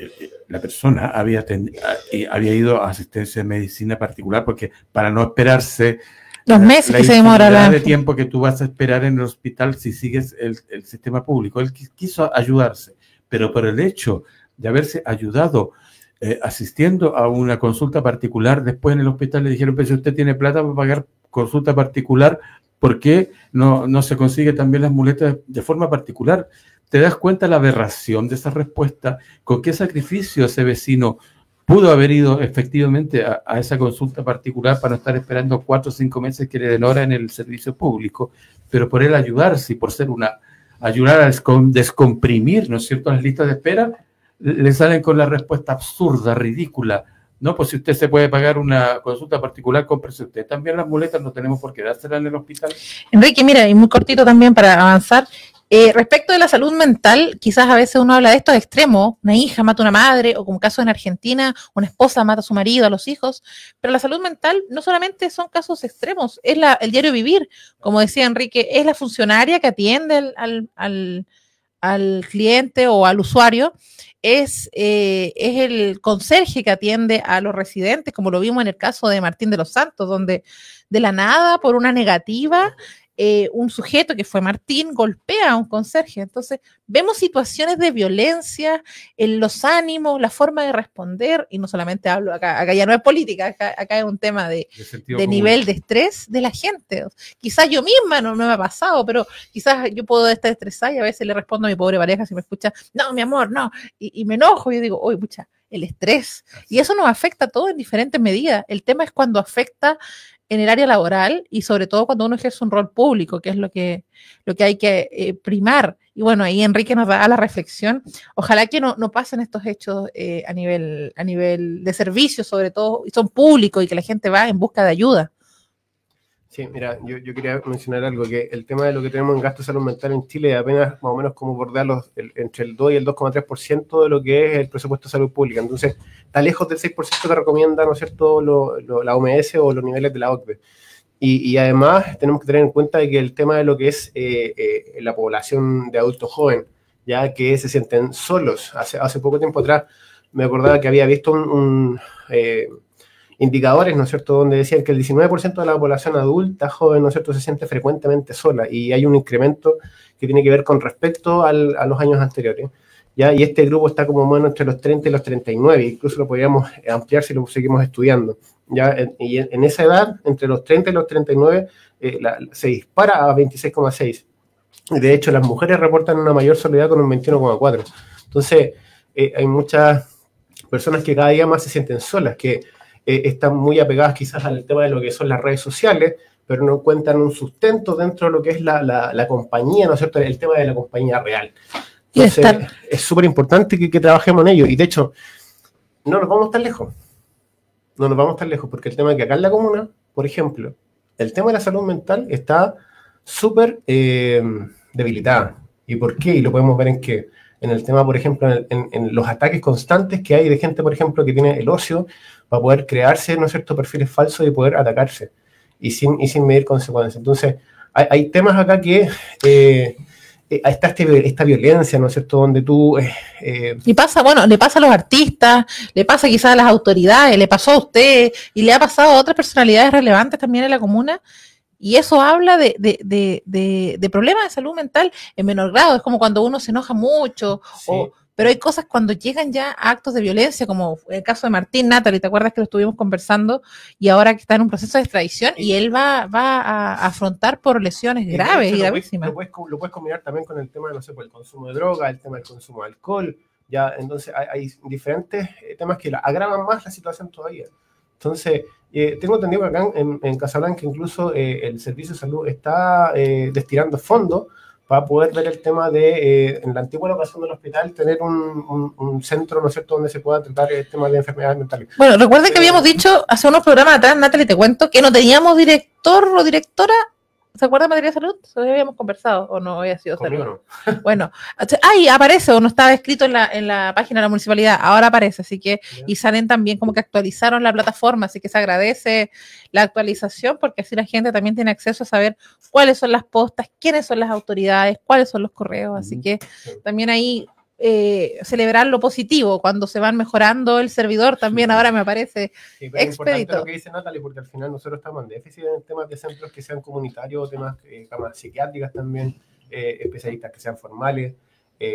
la persona había ido a asistencia de medicina particular, porque para no esperarse los meses que se demora la de tiempo que tú vas a esperar en el hospital si sigues el sistema público. Él quiso ayudarse, pero por el hecho de haberse ayudado asistiendo a una consulta particular, después en el hospital le dijeron, pero si usted tiene plata para pagar consulta particular, ¿por qué no se consigue también las muletas de forma particular? ¿Te das cuenta la aberración de esa respuesta? ¿Con qué sacrificio ese vecino pudo haber ido efectivamente a esa consulta particular para no estar esperando 4 o 5 meses que le den hora en el servicio público? Pero por él ayudarse y por ser ayudar a descomprimir, ¿no es cierto?, las listas de espera, le salen con la respuesta absurda, ridícula. No, pues si usted se puede pagar una consulta particular, cómprese usted. También las muletas no tenemos por qué dárselas en el hospital. Enrique, mira, y muy cortito también para avanzar. Respecto de la salud mental, quizás a veces uno habla de estos extremos, una hija mata a una madre, o como caso en Argentina, una esposa mata a su marido, a los hijos, pero la salud mental no solamente son casos extremos, es el diario vivir, como decía Enrique, es la funcionaria que atiende al cliente o al usuario, es el conserje que atiende a los residentes, como lo vimos en el caso de Martín de los Santos, donde de la nada, por una negativa, un sujeto que fue Martín golpea a un conserje. Entonces, vemos situaciones de violencia en los ánimos, la forma de responder, y no solamente hablo acá ya no es política, acá es un tema de nivel de estrés de la gente. Quizás yo misma no me ha pasado, pero quizás yo puedo estar estresada y a veces le respondo a mi pobre pareja si me escucha, no, mi amor, no, y me enojo, y yo digo, oye, pucha, el estrés, y eso nos afecta a todos en diferentes medidas. El tema es cuando afecta en el área laboral y sobre todo cuando uno ejerce un rol público, que es lo que hay que primar. Y bueno, ahí Enrique nos da la reflexión. Ojalá que no pasen estos hechos a nivel de servicio, sobre todo, y son públicos y que la gente va en busca de ayuda. Sí, mira, yo quería mencionar algo, que el tema de lo que tenemos en gasto de salud mental en Chile es apenas más o menos como bordar entre el 2 y el 2,3% de lo que es el presupuesto de salud pública. Entonces, está lejos del 6% que recomienda, ¿no es cierto?, la OMS o los niveles de la OCDE. Y además tenemos que tener en cuenta de que el tema de lo que es la población de adultos jóvenes, ya que se sienten solos. Hace poco tiempo atrás me acordaba que había visto indicadores, ¿no es cierto?, donde decían que el 19% de la población adulta joven, ¿no es cierto?, se siente frecuentemente sola, y hay un incremento que tiene que ver con respecto a los años anteriores, ¿ya? Y este grupo está como más entre los 30 y los 39, incluso lo podríamos ampliar si lo seguimos estudiando, ¿ya? Y en esa edad, entre los 30 y los 39, se dispara a 26,6. De hecho, las mujeres reportan una mayor soledad con un 21,4. Entonces, hay muchas personas que cada día más se sienten solas, que están muy apegadas quizás al tema de lo que son las redes sociales, pero no encuentran un sustento dentro de lo que es la compañía, ¿no es cierto?, el tema de la compañía real. Entonces, es súper importante que trabajemos en ello. Y de hecho, no nos vamos tan lejos. No nos vamos tan lejos, porque el tema es que acá en la comuna, por ejemplo, el tema de la salud mental está súper debilitada. ¿Y por qué? Y lo podemos ver en el tema, por ejemplo, en los ataques constantes que hay de gente, por ejemplo, que tiene el ocio para poder crearse, ¿no es cierto?, perfiles falsos y poder atacarse y sin medir consecuencias. Entonces, hay temas acá que está esta violencia, ¿no es cierto?, donde tú... Y pasa, bueno, le pasa a los artistas, le pasa quizás a las autoridades, le pasó a usted y le ha pasado a otras personalidades relevantes también en la comuna. Y eso habla de problemas de salud mental en menor grado. Es como cuando uno se enoja mucho, sí. Pero hay cosas cuando llegan ya a actos de violencia, como el caso de Martín, Natalie, ¿te acuerdas que lo estuvimos conversando? Y ahora que está en un proceso de extradición y él va a afrontar por lesiones graves y gravísimas. Lo puedes combinar también con el tema, no sé, por el consumo de droga, el tema del consumo de alcohol. Ya, entonces hay diferentes temas que agravan más la situación todavía. Entonces, tengo entendido que acá en Casablanca incluso el Servicio de Salud está destinando fondos para poder ver el tema de, en la antigua locación del hospital, tener un centro, ¿no es cierto?, donde se pueda tratar el tema de enfermedades mentales. Bueno, recuerden que habíamos dicho hace unos programas atrás, Natalie, te cuento, que no teníamos director o directora. ¿Se acuerda de materia de salud? ¿Se habíamos conversado o no había sido salud? No. Bueno, ahí aparece o no estaba escrito en la página de la municipalidad, ahora aparece, así que, y salen también como que actualizaron la plataforma, así que se agradece la actualización porque así la gente también tiene acceso a saber cuáles son las postas, quiénes son las autoridades, cuáles son los correos, así que también ahí celebrar lo positivo cuando se van mejorando el servidor también ahora me parece expedito. Es importante lo que dice Natalie, porque al final nosotros estamos en déficit en temas de centros que sean comunitarios, temas camas psiquiátricas también, especialistas que sean formales.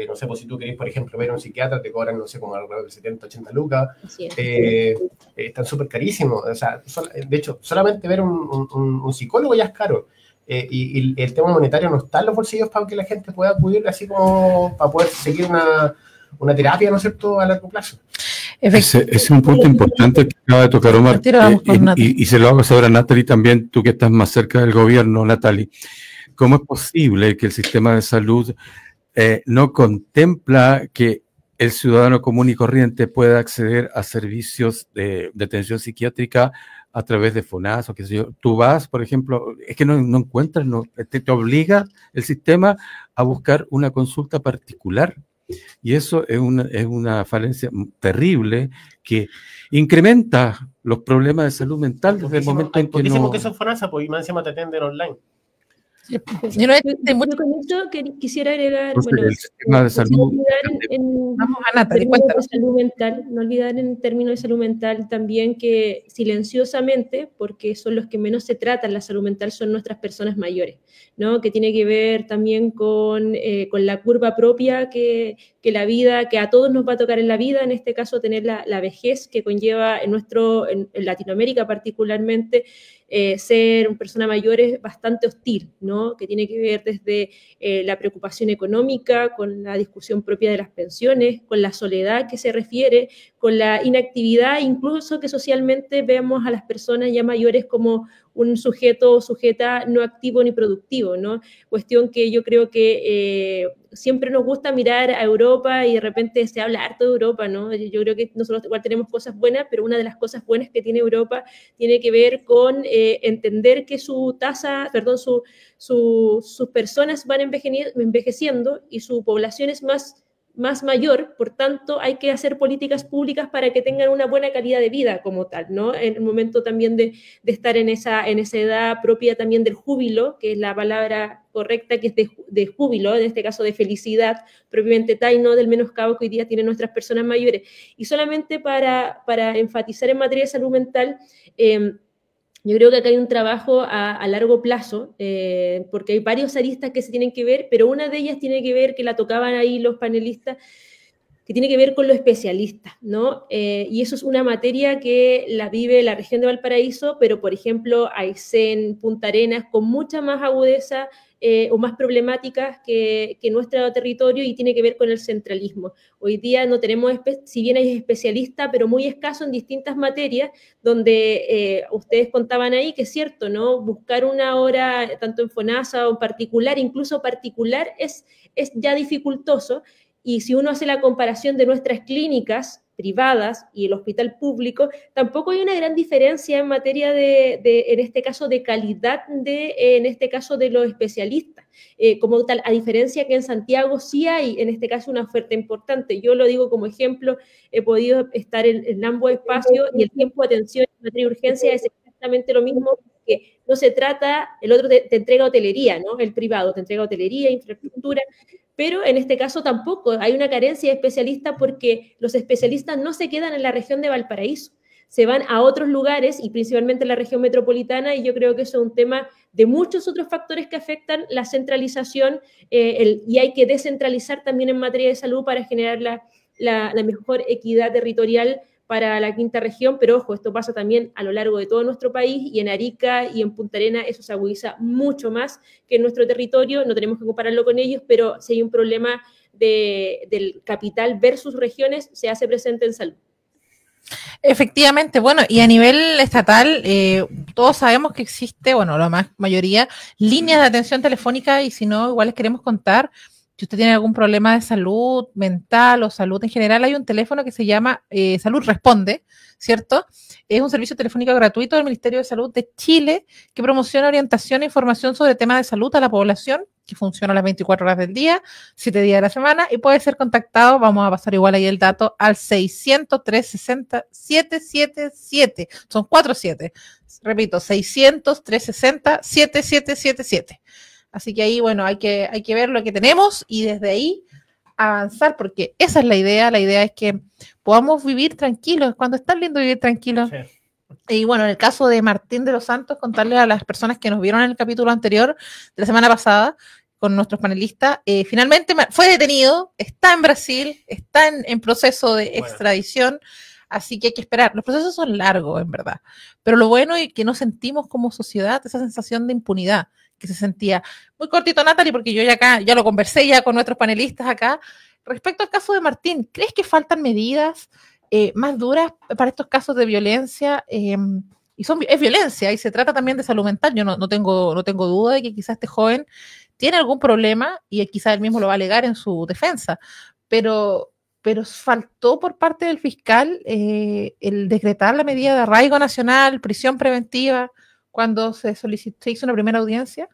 No sé, pues si tú querés, por ejemplo, ver a un psiquiatra, te cobran, no sé, como alrededor de 70, 80 lucas. Están súper carísimos. O sea, de hecho, solamente ver un psicólogo ya es caro. Y el tema monetario no está en los bolsillos para que la gente pueda acudir así como para poder seguir una terapia, ¿no es cierto?, a largo plazo. Ese es un punto importante que acaba de tocar Omar, y se lo hago saber a Natalie también, tú que estás más cerca del gobierno, Natalie. ¿Cómo es posible que el sistema de salud no contempla que el ciudadano común y corriente pueda acceder a servicios de atención psiquiátrica a través de FONASA, qué sé yo? Tú vas, por ejemplo, es que no encuentras, te obliga el sistema a buscar una consulta particular. Y eso es una falencia terrible que incrementa los problemas de salud mental desde el momento en que no... que eso es FONASA, pues, y más encima te atienden online. Yo con esto quisiera agregar, bueno, el sistema de salud, no olvidar en términos de salud mental también que silenciosamente, porque son los que menos se tratan la salud mental, son nuestras personas mayores, ¿no? Que tiene que ver también con la curva propia que la vida, que a todos nos va a tocar en la vida, en este caso tener la vejez que conlleva en Latinoamérica particularmente, ser una persona mayor es bastante hostil, ¿no? Que tiene que ver desde la preocupación económica, con la discusión propia de las pensiones, con la soledad que se refiere, con la inactividad, incluso que socialmente vemos a las personas ya mayores como un sujeto o sujeta no activo ni productivo, ¿no? Cuestión que yo creo que siempre nos gusta mirar a Europa y de repente se habla harto de Europa, ¿no? Yo creo que nosotros igual tenemos cosas buenas, pero una de las cosas buenas que tiene Europa tiene que ver con entender que sus personas van envejeciendo y su población es más mayor, por tanto hay que hacer políticas públicas para que tengan una buena calidad de vida como tal, ¿no? En el momento también de estar en esa edad propia también del júbilo, que es la palabra correcta, que es de júbilo, en este caso de felicidad, propiamente tal, y no del menoscabo que hoy día tienen nuestras personas mayores. Y solamente para enfatizar en materia de salud mental, yo creo que acá hay un trabajo a largo plazo, porque hay varios aristas que se tienen que ver, pero una de ellas tiene que ver, que la tocaban ahí los panelistas, que tiene que ver con los especialistas, ¿no? Y eso es una materia que la vive la región de Valparaíso, pero por ejemplo Aysén, Punta Arenas, con mucha más agudeza o más problemáticas que nuestro territorio, y tiene que ver con el centralismo. Hoy día no tenemos, si bien hay especialistas, pero muy escaso en distintas materias, donde ustedes contaban ahí que es cierto, ¿no? Buscar una hora, tanto en FONASA o en particular, incluso particular, es ya dificultoso. Y si uno hace la comparación de nuestras clínicas privadas y el hospital público, tampoco hay una gran diferencia en materia en este caso, de calidad en este caso, de los especialistas. Como tal, a diferencia que en Santiago sí hay, en este caso, una oferta importante. Yo lo digo como ejemplo, he podido estar en ambos espacios y el tiempo de atención en materia de urgencia es exactamente lo mismo, que no se trata, el otro te entrega hotelería, ¿no? El privado te entrega hotelería, infraestructura, pero en este caso tampoco hay una carencia de especialistas, porque los especialistas no se quedan en la región de Valparaíso, se van a otros lugares y principalmente en la región metropolitana, y yo creo que eso es un tema de muchos otros factores que afectan la centralización y hay que descentralizar también en materia de salud para generar la mejor equidad territorial para la quinta región, pero ojo, esto pasa también a lo largo de todo nuestro país, y en Arica y en Punta Arenas eso se agudiza mucho más que en nuestro territorio, no tenemos que compararlo con ellos, pero si hay un problema del capital versus regiones, se hace presente en salud. Efectivamente, bueno, y a nivel estatal, todos sabemos que existe, bueno, la mayoría, líneas de atención telefónica, y si no, igual les queremos contar, si usted tiene algún problema de salud mental o salud en general, hay un teléfono que se llama Salud Responde, ¿cierto? Es un servicio telefónico gratuito del Ministerio de Salud de Chile que promociona orientación e información sobre temas de salud a la población, que funciona las 24 horas del día, 7 días de la semana, y puede ser contactado, vamos a pasar igual ahí el dato, al 600-360-777. Son 47. Repito, 600-360-7777. Así que ahí, bueno, hay que ver lo que tenemos y desde ahí avanzar, porque esa es la idea. La idea es que podamos vivir tranquilos, cuando es tan lindo vivir tranquilos. Sí. Y bueno, en el caso de Martín de los Santos, contarle a las personas que nos vieron en el capítulo anterior de la semana pasada con nuestros panelistas, finalmente fue detenido, está en Brasil, está en proceso de extradición, así que hay que esperar. Los procesos son largos, en verdad, pero lo bueno es que no sentimos como sociedad esa sensación de impunidad que se sentía. Muy cortito, Natalie, porque yo ya lo conversé ya con nuestros panelistas acá. Respecto al caso de Martín, ¿crees que faltan medidas más duras para estos casos de violencia? Y es violencia y se trata también de salud mental. Yo no tengo duda de que quizás este joven tiene algún problema y quizás él mismo lo va a alegar en su defensa, pero faltó por parte del fiscal el decretar la medida de arraigo nacional, prisión preventiva, cuando se hizo una primera audiencia.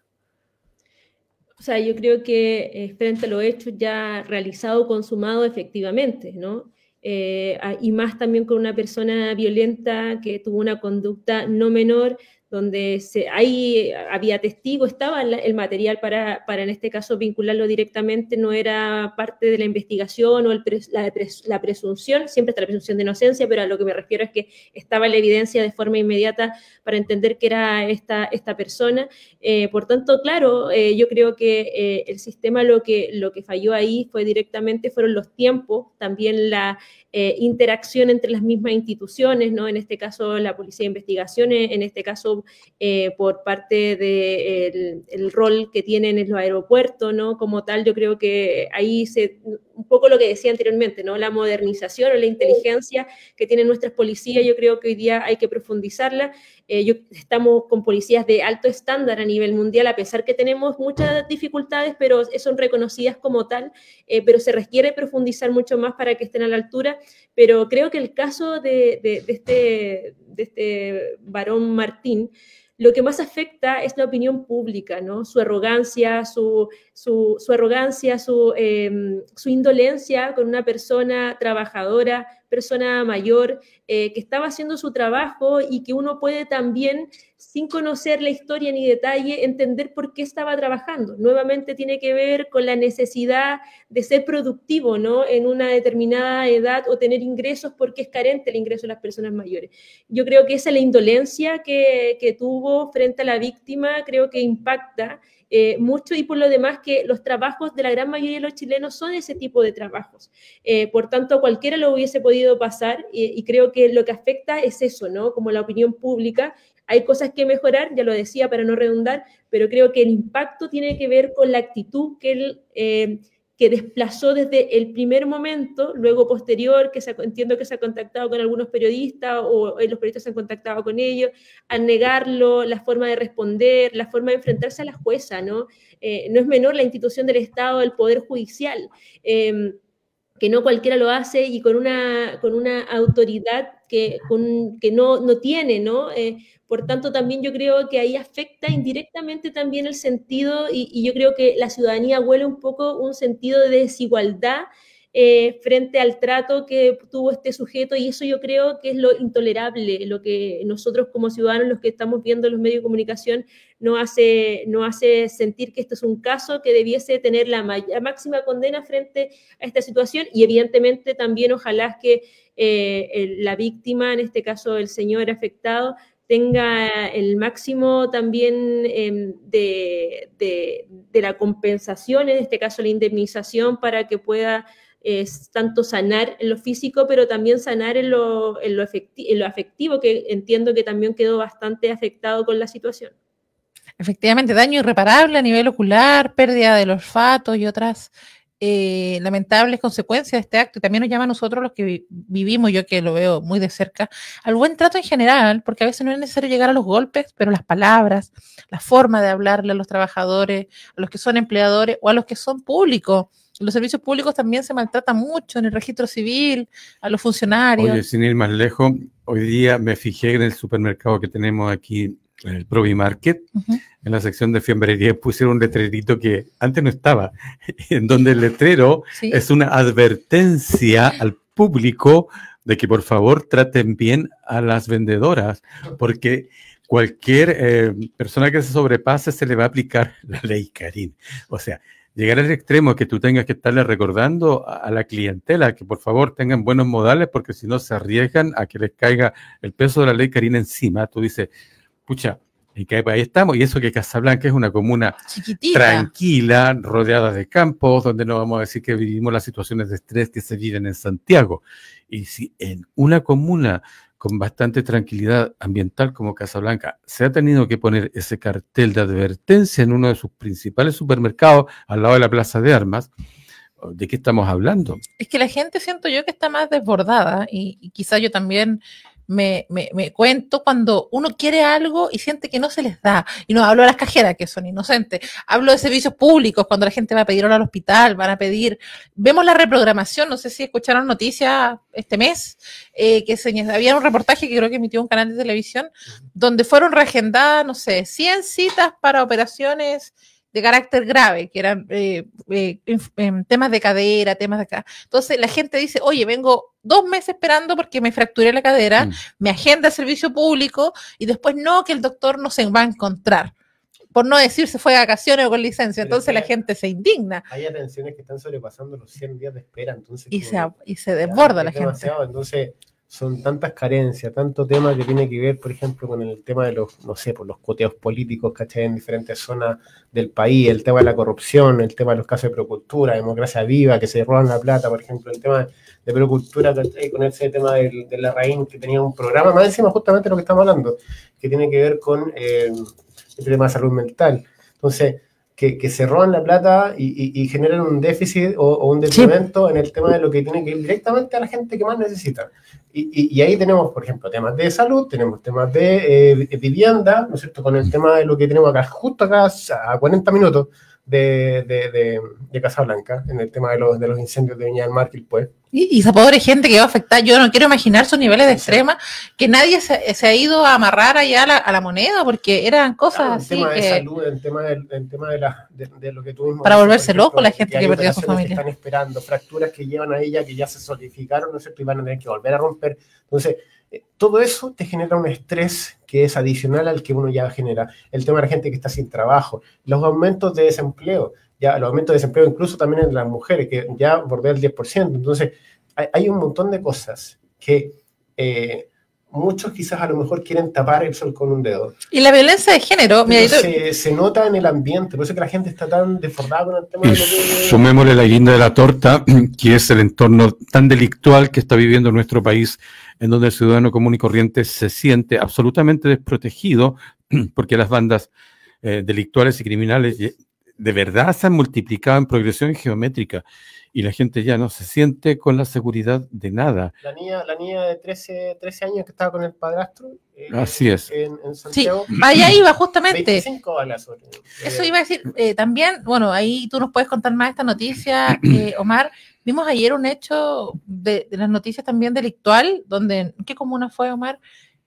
O sea, yo creo que frente a los hechos ya realizados, consumados efectivamente, ¿no? Y más también con una persona violenta que tuvo una conducta no menor, donde ahí había testigos, estaba el material para en este caso vincularlo directamente, no era parte de la investigación o la presunción, siempre está la presunción de inocencia, pero a lo que me refiero es que estaba la evidencia de forma inmediata para entender que era esta persona. Por tanto, claro, yo creo que el sistema lo que falló ahí fueron los tiempos, también la interacción entre las mismas instituciones, ¿no? En este caso la Policía de Investigaciones, en este caso por parte del rol que tienen en los aeropuertos, ¿no? Como tal, yo creo que ahí un poco lo que decía anteriormente, ¿no? La modernización o la inteligencia que tienen nuestras policías, yo creo que hoy día hay que profundizarla. Estamos con policías de alto estándar a nivel mundial, a pesar que tenemos muchas dificultades, pero son reconocidas como tal, pero se requiere profundizar mucho más para que estén a la altura. Pero creo que el caso de este varón Martín, lo que más afecta es la opinión pública, ¿no? Su arrogancia, su indolencia con una persona trabajadora, persona mayor, que estaba haciendo su trabajo y que uno puede también, sin conocer la historia ni detalle, entender por qué estaba trabajando. Nuevamente tiene que ver con la necesidad de ser productivo, ¿no? En una determinada edad o tener ingresos porque es carente el ingreso de las personas mayores. Yo creo que esa es la indolencia que tuvo frente a la víctima, creo que impacta mucho, y por lo demás que los trabajos de la gran mayoría de los chilenos son ese tipo de trabajos. Por tanto, cualquiera lo hubiese podido pasar y creo que lo que afecta es eso, ¿no? Como la opinión pública. Hay cosas que mejorar, ya lo decía para no redundar, pero creo que el impacto tiene que ver con la actitud que él que desplazó desde el primer momento, luego posterior, entiendo que se ha contactado con algunos periodistas o los periodistas se han contactado con ellos, al negarlo, la forma de responder, la forma de enfrentarse a la jueza, ¿no? No es menor la institución del Estado, el Poder Judicial, que no cualquiera lo hace y con una autoridad que no tiene, ¿no? Por tanto, también yo creo que ahí afecta indirectamente también el sentido y yo creo que la ciudadanía huele un poco un sentido de desigualdad frente al trato que tuvo este sujeto, y eso yo creo que es lo intolerable, lo que nosotros como ciudadanos, los que estamos viendo los medios de comunicación, nos hace sentir que esto es un caso que debiese tener la máxima condena frente a esta situación, y evidentemente también ojalá que la víctima, en este caso el señor afectado, tenga el máximo también de la compensación, en este caso la indemnización, para que pueda tanto sanar en lo físico, pero también sanar en lo afectivo, que entiendo que también quedó bastante afectado con la situación. Efectivamente, daño irreparable a nivel ocular, pérdida del olfato y otras lamentables consecuencias de este acto, y también nos llama a nosotros los que vivimos, yo que lo veo muy de cerca, al buen trato en general, porque a veces no es necesario llegar a los golpes, pero las palabras, la forma de hablarle a los trabajadores, a los que son empleadores o a los que son públicos. Los servicios públicos también se maltratan mucho en el registro civil, a los funcionarios. Oye, sin ir más lejos, hoy día me fijé en el supermercado que tenemos aquí, en el Provi Market, en la sección de fiambrería, pusieron un letrerito que antes no estaba, en donde el letrero es una advertencia al público de que por favor traten bien a las vendedoras, porque cualquier persona que se sobrepase se le va a aplicar la ley Karin. O sea, llegar al extremo que tú tengas que estarle recordando a la clientela que por favor tengan buenos modales, porque si no se arriesgan a que les caiga el peso de la ley Karin encima. Tú dices, pucha, ¿en qué país estamos? Y eso que Casablanca es una comuna chiquitita, tranquila, rodeada de campos, donde no vamos a decir que vivimos las situaciones de estrés que se viven en Santiago. Y si en una comuna con bastante tranquilidad ambiental como Casablanca se ha tenido que poner ese cartel de advertencia en uno de sus principales supermercados al lado de la Plaza de Armas, ¿de qué estamos hablando? Es que la gente, siento yo, que está más desbordada, y quizá yo también me cuento cuando uno quiere algo y siente que no se les da. Y no hablo de las cajeras, que son inocentes. Hablo de servicios públicos, cuando la gente va a pedir hora al hospital, van a pedir. Vemos la reprogramación, no sé si escucharon noticias este mes, había un reportaje que creo que emitió un canal de televisión, donde fueron reagendadas, no sé, 100 citas para operaciones de carácter grave, que eran temas de cadera, temas de acá. Entonces la gente dice, oye, vengo 2 meses esperando porque me fracturé la cadera, me agenda el servicio público y después no, que el doctor no se va a encontrar. Por no decir se fue de vacaciones o con licencia. Entonces la gente se indigna. Hay atenciones que están sobrepasando los 100 días de espera. Entonces, y se desborda la gente. Entonces son tantas carencias, tanto tema que tiene que ver, por ejemplo, con el tema de los, no sé, por los cuoteos políticos, ¿cachai? En diferentes zonas del país, el tema de la corrupción, el tema de los casos de Procultura, Democracia Viva, que se roban la plata, por ejemplo, el tema de Procultura, ¿cachai? Con ese tema de la Larraín, que tenía un programa, más encima justamente lo que estamos hablando, que tiene que ver con el tema de salud mental. Entonces, que se roban la plata y generan un déficit o un detrimento en el tema de lo que tiene que ir directamente a la gente que más necesita. Y ahí tenemos, por ejemplo, temas de salud, tenemos temas de vivienda, ¿no es cierto? Con el tema de lo que tenemos acá, justo acá a 40 minutos de Casablanca, en el tema de los incendios de Viña del Mar, pues. Y esa pobre gente que va a afectar, yo no quiero imaginar sus niveles de extrema, que nadie se ha ido a amarrar allá a la moneda, porque eran cosas así. El tema de salud, el tema de lo que tú mismo. Para volverse loco la gente que perdió a su familia. Que están esperando, fracturas que llevan a ella, que ya se solidificaron, ¿no es cierto? Y van a tener que volver a romper. Entonces, todo eso te genera un estrés que es adicional al que uno ya genera. El tema de la gente que está sin trabajo, los aumentos de desempleo. Ya los aumentos de desempleo incluso también en las mujeres, que ya bordea el 10%. Entonces, hay un montón de cosas que muchos quizás a lo mejor quieren tapar el sol con un dedo. Y la violencia de género, se nota en el ambiente, por eso es que la gente está tan desbordada con el tema de lo que... Sumémosle la guinda de la torta, que es el entorno tan delictual que está viviendo nuestro país, en donde el ciudadano común y corriente se siente absolutamente desprotegido, porque las bandas delictuales y criminales de verdad se han multiplicado en progresión geométrica y la gente ya no se siente con la seguridad de nada. La niña de 13 años que estaba con el padrastro. Así es. En Santiago. Sí, allá iba justamente. 25 balazos. Eso iba a decir. También, bueno, ahí tú nos puedes contar más esta noticia, Omar. Vimos ayer un hecho de las noticias también delictual, donde, ¿qué comuna fue, Omar?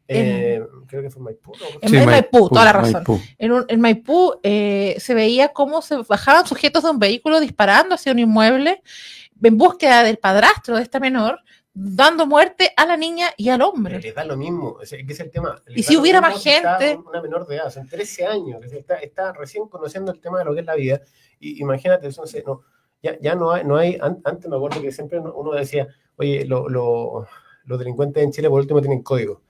Creo que fue Maipú. En Maipú, toda la razón. En Maipú se veía cómo se bajaban sujetos de un vehículo disparando hacia un inmueble en búsqueda del padrastro de esta menor, dando muerte a la niña y al hombre. Les da lo mismo, que es el tema. Y si hubiera más gente... Una menor de edad, son 13 años, que está recién conociendo el tema de lo que es la vida. Y imagínate, entonces, ya no hay, antes me acuerdo que siempre uno decía, oye, los delincuentes en Chile por último tienen código.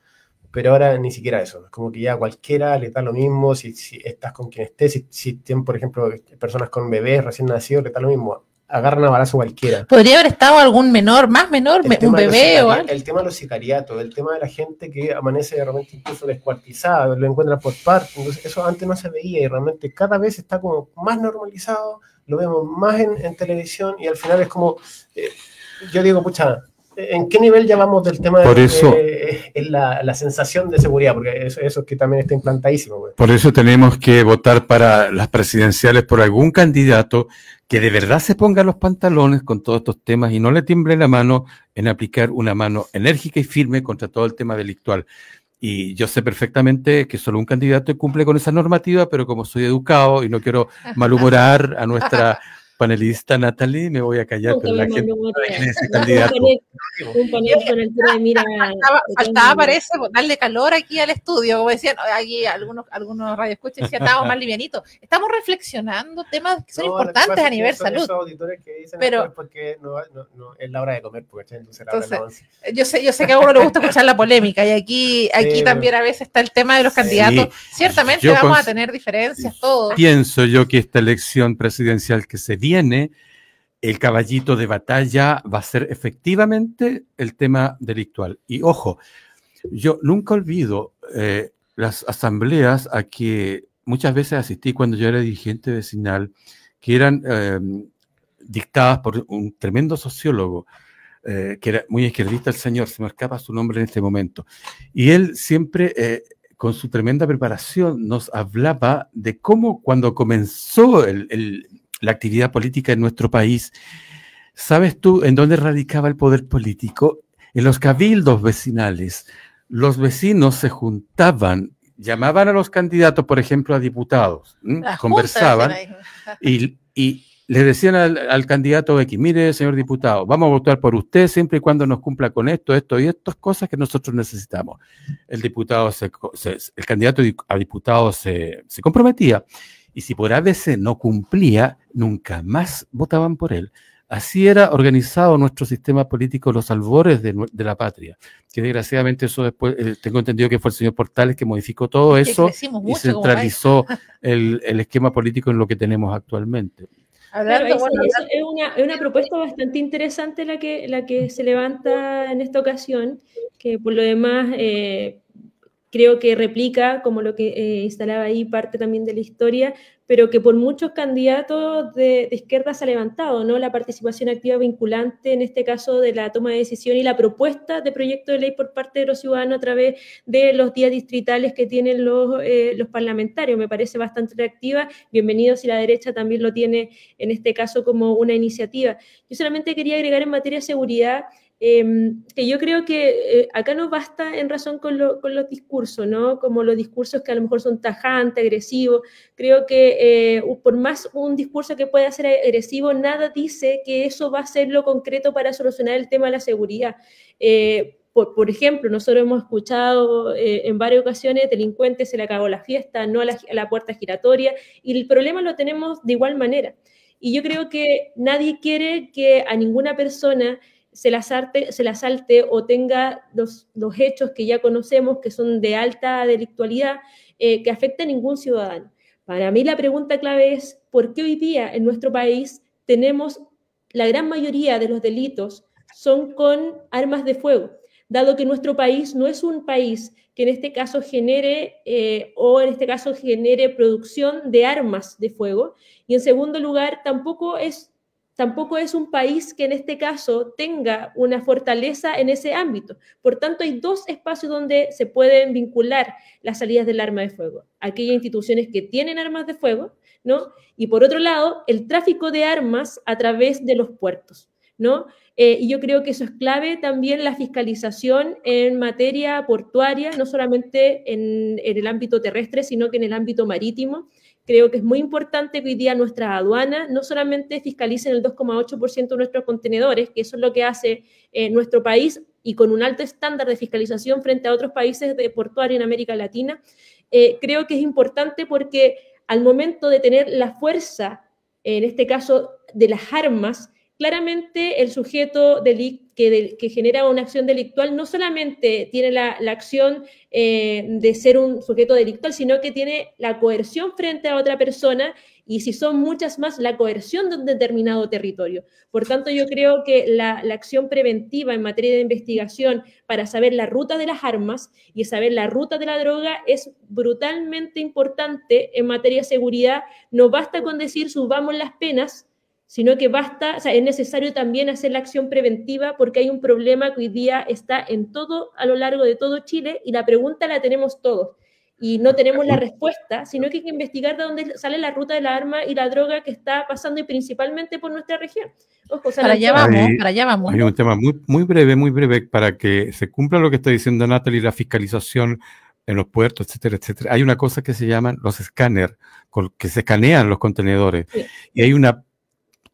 Pero ahora ni siquiera eso, es como que ya cualquiera le da lo mismo, si estás con quien estés, si tienen, por ejemplo, personas con bebés recién nacidos, le da lo mismo, agarran a balazo cualquiera. Podría haber estado algún más menor, un bebé o algo. El tema de los sicariatos, el tema de la gente que amanece de repente incluso descuartizada, lo encuentran por partes, entonces eso antes no se veía y realmente cada vez está como más normalizado, lo vemos más en televisión y al final es como, yo digo, pucha, ¿en qué nivel ya vamos del tema Por eso, la sensación de seguridad? Porque eso es que también está implantadísimo. Pues. por eso tenemos que votar para las presidenciales por algún candidato que de verdad se ponga los pantalones con todos estos temas y no le tiemble la mano en aplicar una mano enérgica y firme contra todo el tema delictual. Y yo sé perfectamente que solo un candidato cumple con esa normativa, pero como soy educado y no quiero malhumorar a nuestra panelista Natalie, me voy a callar, pero la gente sabe quién es ese candidato. Un panel con altura de mira. Faltaba, parece, darle calor aquí al estudio, como decían, aquí algunos radioescuchas decían, estábamos más livianitos. Estamos reflexionando temas que son importantes a nivel salud. Pero porque no es la hora de comer, porque entonces la hora de la once. Yo sé que a uno le gusta escuchar la polémica, y aquí también a veces está el tema de los candidatos. Ciertamente vamos a tener diferencias todos. Pienso yo que esta elección presidencial que se viene, el caballito de batalla va a ser efectivamente el tema delictual. Y ojo, yo nunca olvido las asambleas a que muchas veces asistí cuando yo era dirigente vecinal, que eran dictadas por un tremendo sociólogo, que era muy izquierdista el señor, se me escapa su nombre en este momento. Y él siempre, con su tremenda preparación, nos hablaba de cómo cuando comenzó la actividad política en nuestro país, ¿sabes tú en dónde radicaba el poder político? En los cabildos vecinales. Los vecinos se juntaban, llamaban a los candidatos, por ejemplo, a diputados, conversaban y le decían al candidato X, mire, señor diputado, vamos a votar por usted siempre y cuando nos cumpla con esto y estas cosas que nosotros necesitamos. El candidato a diputado se comprometía. Y si por ABC no cumplía, nunca más votaban por él. Así era organizado nuestro sistema político, los albores de la patria. Que desgraciadamente eso después, tengo entendido que fue el señor Portales que modificó todo eso y centralizó el esquema político en lo que tenemos actualmente. Claro, es una propuesta bastante interesante la que se levanta en esta ocasión, que por lo demás creo que replica, como lo que instalaba ahí, parte también de la historia, pero que por muchos candidatos de izquierda se ha levantado, ¿no? La participación activa vinculante, en este caso, de la toma de decisión y la propuesta de proyecto de ley por parte de los ciudadanos a través de los días distritales que tienen los parlamentarios. Me parece bastante reactiva. Bienvenido si la derecha también lo tiene, en este caso, como una iniciativa. Yo solamente quería agregar en materia de seguridad que yo creo que acá no basta en razón con los discursos, ¿no? Como los discursos que a lo mejor son tajantes, agresivos. Creo que por más un discurso que pueda ser agresivo, nada dice que eso va a ser lo concreto para solucionar el tema de la seguridad. Por ejemplo, nosotros hemos escuchado en varias ocasiones, delincuentes, se le acabó la fiesta, no a la puerta giratoria, y el problema lo tenemos de igual manera. Y yo creo que nadie quiere que a ninguna persona se la salte o tenga los hechos que ya conocemos, que son de alta delictualidad, que afecten a ningún ciudadano. Para mí la pregunta clave es, ¿por qué hoy día en nuestro país tenemos la gran mayoría de los delitos son con armas de fuego? Dado que nuestro país no es un país que en este caso genere producción de armas de fuego, y en segundo lugar tampoco es un país que en este caso tenga una fortaleza en ese ámbito. Por tanto, hay dos espacios donde se pueden vincular las salidas del arma de fuego. Aquellas instituciones que tienen armas de fuego, ¿no? Y por otro lado, el tráfico de armas a través de los puertos, ¿no? Y yo creo que eso es clave también, la fiscalización en materia portuaria, no solamente en el ámbito terrestre, sino que en el ámbito marítimo. Creo que es muy importante que hoy día nuestras aduanas no solamente fiscalicen el 2,8% de nuestros contenedores, que eso es lo que hace nuestro país, y con un alto estándar de fiscalización frente a otros países de portuario en América Latina. Creo que es importante porque al momento de tener la fuerza, en este caso de las armas, claramente el sujeto que genera una acción delictual no solamente tiene la acción de ser un sujeto delictual, sino que tiene la coerción frente a otra persona, y si son muchas más, la coerción de un determinado territorio. Por tanto, yo creo que la acción preventiva en materia de investigación para saber la ruta de las armas y saber la ruta de la droga es brutalmente importante en materia de seguridad. No basta con decir subamos las penas, sino que basta, o sea, es necesario también hacer la acción preventiva, porque hay un problema que hoy día está en todo, a lo largo de todo Chile, y la pregunta la tenemos todos. Y no tenemos la respuesta, sino que hay que investigar de dónde sale la ruta de la arma y la droga que está pasando, y principalmente por nuestra región. Ojo, o sea, para allá vamos. Hay un tema muy breve, para que se cumpla lo que está diciendo Natalie, la fiscalización en los puertos, etcétera, etcétera. Hay una cosa que se llaman los escáneres, que se escanean los contenedores. Sí. Y hay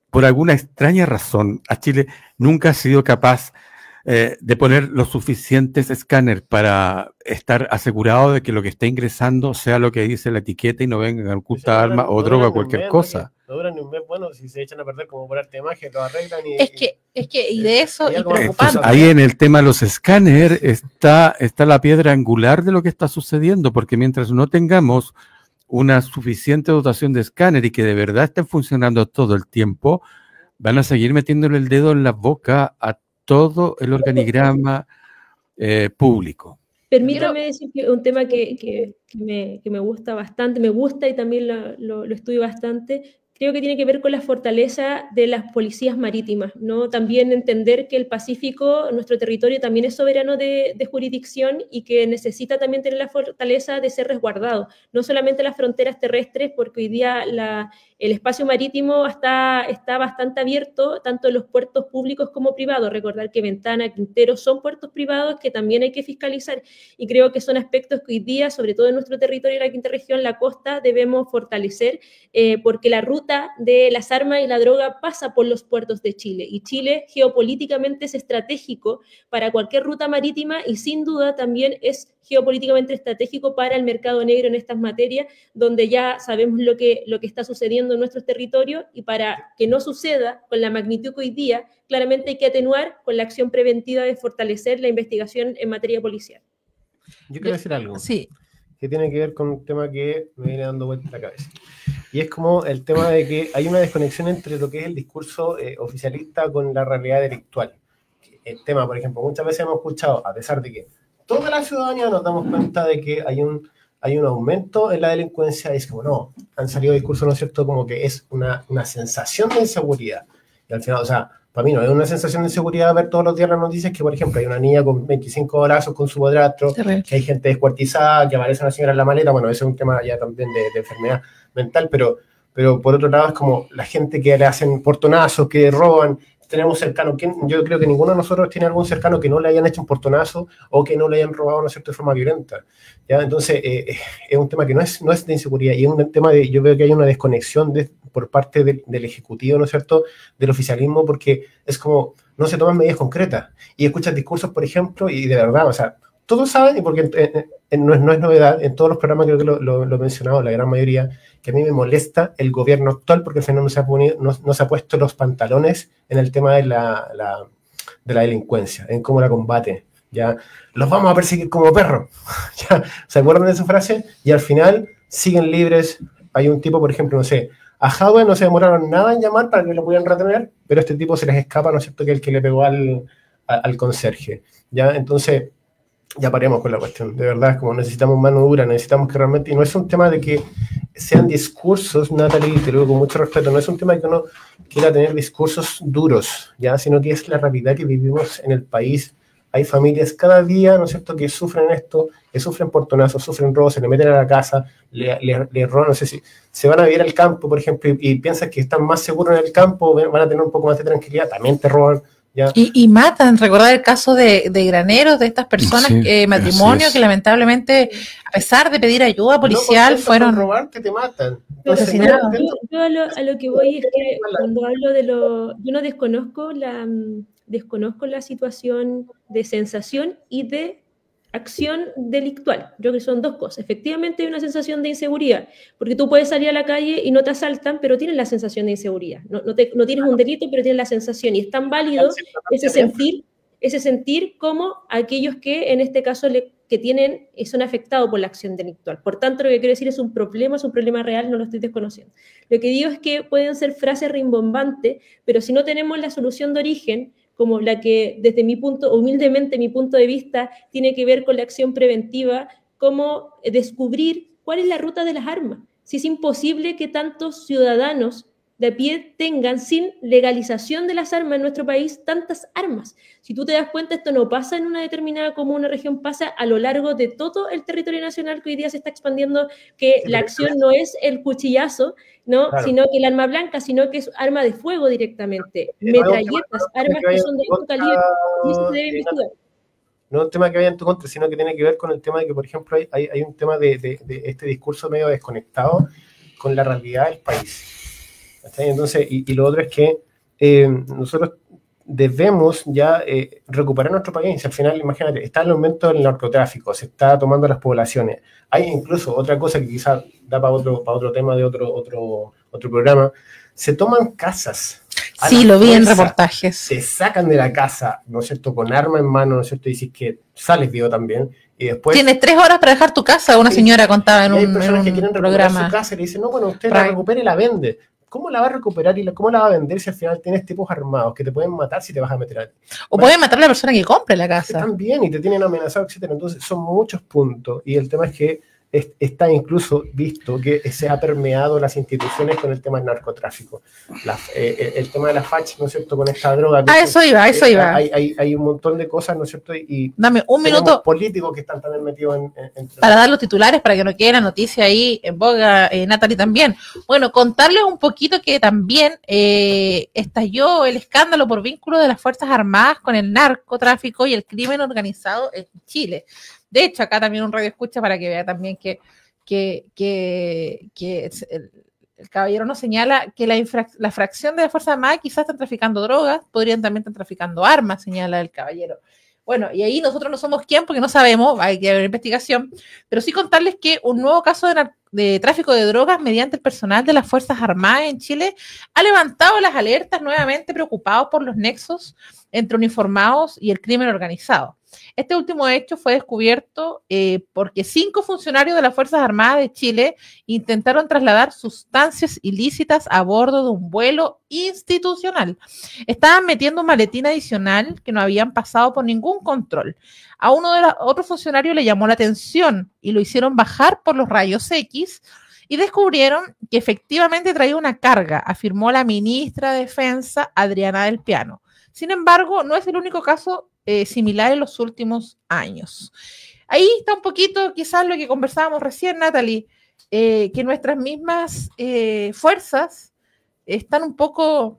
por alguna extraña razón, a Chile nunca ha sido capaz de poner los suficientes escáneres para estar asegurado de que lo que está ingresando sea lo que dice la etiqueta y no venga con oculta arma o droga o cualquier cosa. No duran ni un mes, bueno, si se echan a perder como por arte de magia, lo arreglan y... y de eso, y preocupante. Ahí en el tema de los escáneres está la piedra angular de lo que está sucediendo, porque mientras no tengamos una suficiente dotación de escáner y que de verdad estén funcionando todo el tiempo, van a seguir metiéndole el dedo en la boca a todo el organigrama público. Permítame decir que un tema que me gusta bastante, me gusta y también lo estudio bastante, creo que tiene que ver con la fortaleza de las policías marítimas, ¿no? También entender que el Pacífico, nuestro territorio, también es soberano de jurisdicción, y que necesita también tener la fortaleza de ser resguardado, no solamente las fronteras terrestres, porque hoy día el espacio marítimo está bastante abierto, tanto en los puertos públicos como privados. Recordar que Ventana, Quintero son puertos privados que también hay que fiscalizar, y creo que son aspectos que hoy día, sobre todo en nuestro territorio, la quinta región, la costa, debemos fortalecer, porque la ruta de las armas y la droga pasa por los puertos de Chile, y Chile geopolíticamente es estratégico para cualquier ruta marítima, y sin duda también es geopolíticamente estratégico para el mercado negro en estas materias, donde ya sabemos lo que está sucediendo en nuestros territorios, y para que no suceda con la magnitud que hoy día, claramente hay que atenuar con la acción preventiva de fortalecer la investigación en materia policial. Yo quiero decir algo. Sí. Que tiene que ver con un tema que me viene dando vuelta en la cabeza. Y es como el tema de que hay una desconexión entre lo que es el discurso oficialista con la realidad delictual. El tema, por ejemplo, muchas veces hemos escuchado, a pesar de que toda la ciudadanía nos damos cuenta de que hay un aumento en la delincuencia, y es como, no, han salido discursos, ¿no es cierto?, como que es una sensación de inseguridad. Y al final, o sea, para mí no es una sensación de inseguridad ver todos los días las noticias que, por ejemplo, hay una niña con 25 balazos con su padrastro, que hay gente descuartizada, que aparece una señora en la maleta. Bueno, ese es un tema ya también de enfermedad mental, pero por otro lado es como la gente que le hacen portonazos, que roban. Tenemos cercanos, yo creo que ninguno de nosotros tiene algún cercano que no le hayan hecho un portonazo o que no le hayan robado, ¿no es cierto?, de forma violenta, ¿ya? Entonces, es un tema que no es de inseguridad, y es un tema yo veo que hay una desconexión por parte del Ejecutivo, ¿no es cierto?, del oficialismo, porque es como, no se toman medidas concretas, y escuchas discursos, por ejemplo, y de verdad, o sea, todos saben, y porque no es novedad, en todos los programas creo que lo he mencionado, la gran mayoría, que a mí me molesta el gobierno actual, porque al final no se ha puesto los pantalones en el tema de la delincuencia, en cómo la combate. ¿Ya? Los vamos a perseguir como perros. ¿Ya? ¿Se acuerdan de esa frase? Y al final siguen libres. Hay un tipo, por ejemplo, no sé, a Jadwe no se demoraron nada en llamar para que lo pudieran retener, pero a este tipo se les escapa, ¿no es cierto?, que el que le pegó al conserje. ¿Ya? Entonces, ya paremos con la cuestión. De verdad, es como necesitamos mano dura, necesitamos que realmente, y no es un tema de que sean discursos, Natalie, te lo digo con mucho respeto, no es un tema de que uno quiera tener discursos duros, ¿ya?, sino que es la realidad que vivimos en el país. Hay familias cada día, ¿no es cierto?, que sufren esto, que sufren portonazos, sufren robos, se le meten a la casa, le roban, no sé si se van a vivir al campo, por ejemplo, y piensan que están más seguros en el campo, van a tener un poco más de tranquilidad, también te roban. Y matan. Recordar el caso de Graneros, de estas personas, matrimonio, que lamentablemente, a pesar de pedir ayuda policial, no fueron robar, que te matan. Asesinados. Yo a lo que voy es que cuando hablo yo no desconozco la situación de sensación y de acción delictual. Yo creo que son dos cosas. Efectivamente hay una sensación de inseguridad, porque tú puedes salir a la calle y no te asaltan, pero tienes la sensación de inseguridad. No tienes un delito, pero tienes la sensación. Y es tan válido ese sentir como aquellos que en este caso que tienen son afectados por la acción delictual. Por tanto, lo que quiero decir es un problema real, no lo estoy desconociendo. Lo que digo es que pueden ser frases rimbombantes, pero si no tenemos la solución de origen, como la que desde humildemente mi punto de vista, tiene que ver con la acción preventiva, como descubrir cuál es la ruta de las armas. Si es imposible que tantos ciudadanos de a pie tengan, sin legalización de las armas en nuestro país, tantas armas. Si tú te das cuenta, esto no pasa en una determinada comuna, región, pasa a lo largo de todo el territorio nacional que hoy día se está expandiendo, que la acción no es el cuchillazo, ¿no? Claro. Sino que el arma blanca, sino que es arma de fuego directamente, metralletas, armas que son de alto calibre, y eso se debe investigar. No es un tema que vaya en tu contra, sino que tiene que ver con el tema de que, por ejemplo, hay un tema de este discurso medio desconectado con la realidad del país. Entonces, y lo otro es que nosotros debemos ya recuperar nuestro país. Al final, imagínate, está el aumento del narcotráfico, se está tomando las poblaciones. Hay incluso otra cosa que quizás da para otro tema de otro programa. Se toman casas. Sí, lo vi en reportajes. Se sacan de la casa, ¿no es cierto?, con arma en mano, ¿no es cierto? Y dices que sales vivo también. Y después, tienes 3 horas para dejar tu casa, una señora contaba en un programa. Hay personas que quieren recuperar su casa y le dicen, no, bueno, usted la recupere y la vende. ¿Cómo la va a recuperar y cómo la va a vender si al final tienes tipos armados que te pueden matar si te vas a meter a ti? O pueden matar a la persona que compre la casa. También, y te tienen amenazado, etcétera. Entonces, son muchos puntos. Y el tema es que está incluso visto que se ha permeado las instituciones con el tema del narcotráfico. El tema de la FACH, ¿no es cierto?, con esta droga. Eso iba. Hay un montón de cosas, ¿no es cierto? Y dame un minuto. Políticos que están también metidos en para dar los titulares, para que no quede la noticia ahí en boga, Natalie también. Bueno, contarles un poquito que también estalló el escándalo por vínculo de las Fuerzas Armadas con el narcotráfico y el crimen organizado en Chile. De hecho, acá también un radio escucha para que vea también que el caballero nos señala que la fracción de la Fuerza Armada quizás están traficando drogas, podrían también estar traficando armas, señala el caballero. Bueno, y ahí nosotros no somos quién porque no sabemos, hay que haber investigación, pero sí contarles que un nuevo caso de tráfico de drogas mediante el personal de las Fuerzas Armadas en Chile ha levantado las alertas nuevamente preocupados por los nexos entre uniformados y el crimen organizado. Este último hecho fue descubierto porque 5 funcionarios de las Fuerzas Armadas de Chile intentaron trasladar sustancias ilícitas a bordo de un vuelo institucional. Estaban metiendo un maletín adicional que no habían pasado por ningún control. A uno de los otros funcionarios le llamó la atención y lo hicieron bajar por los rayos X y descubrieron que efectivamente traía una carga, afirmó la ministra de Defensa, Adriana del Piano. Sin embargo, no es el único caso similar en los últimos años. Ahí está un poquito quizás lo que conversábamos recién, Natalie, que nuestras mismas fuerzas están un poco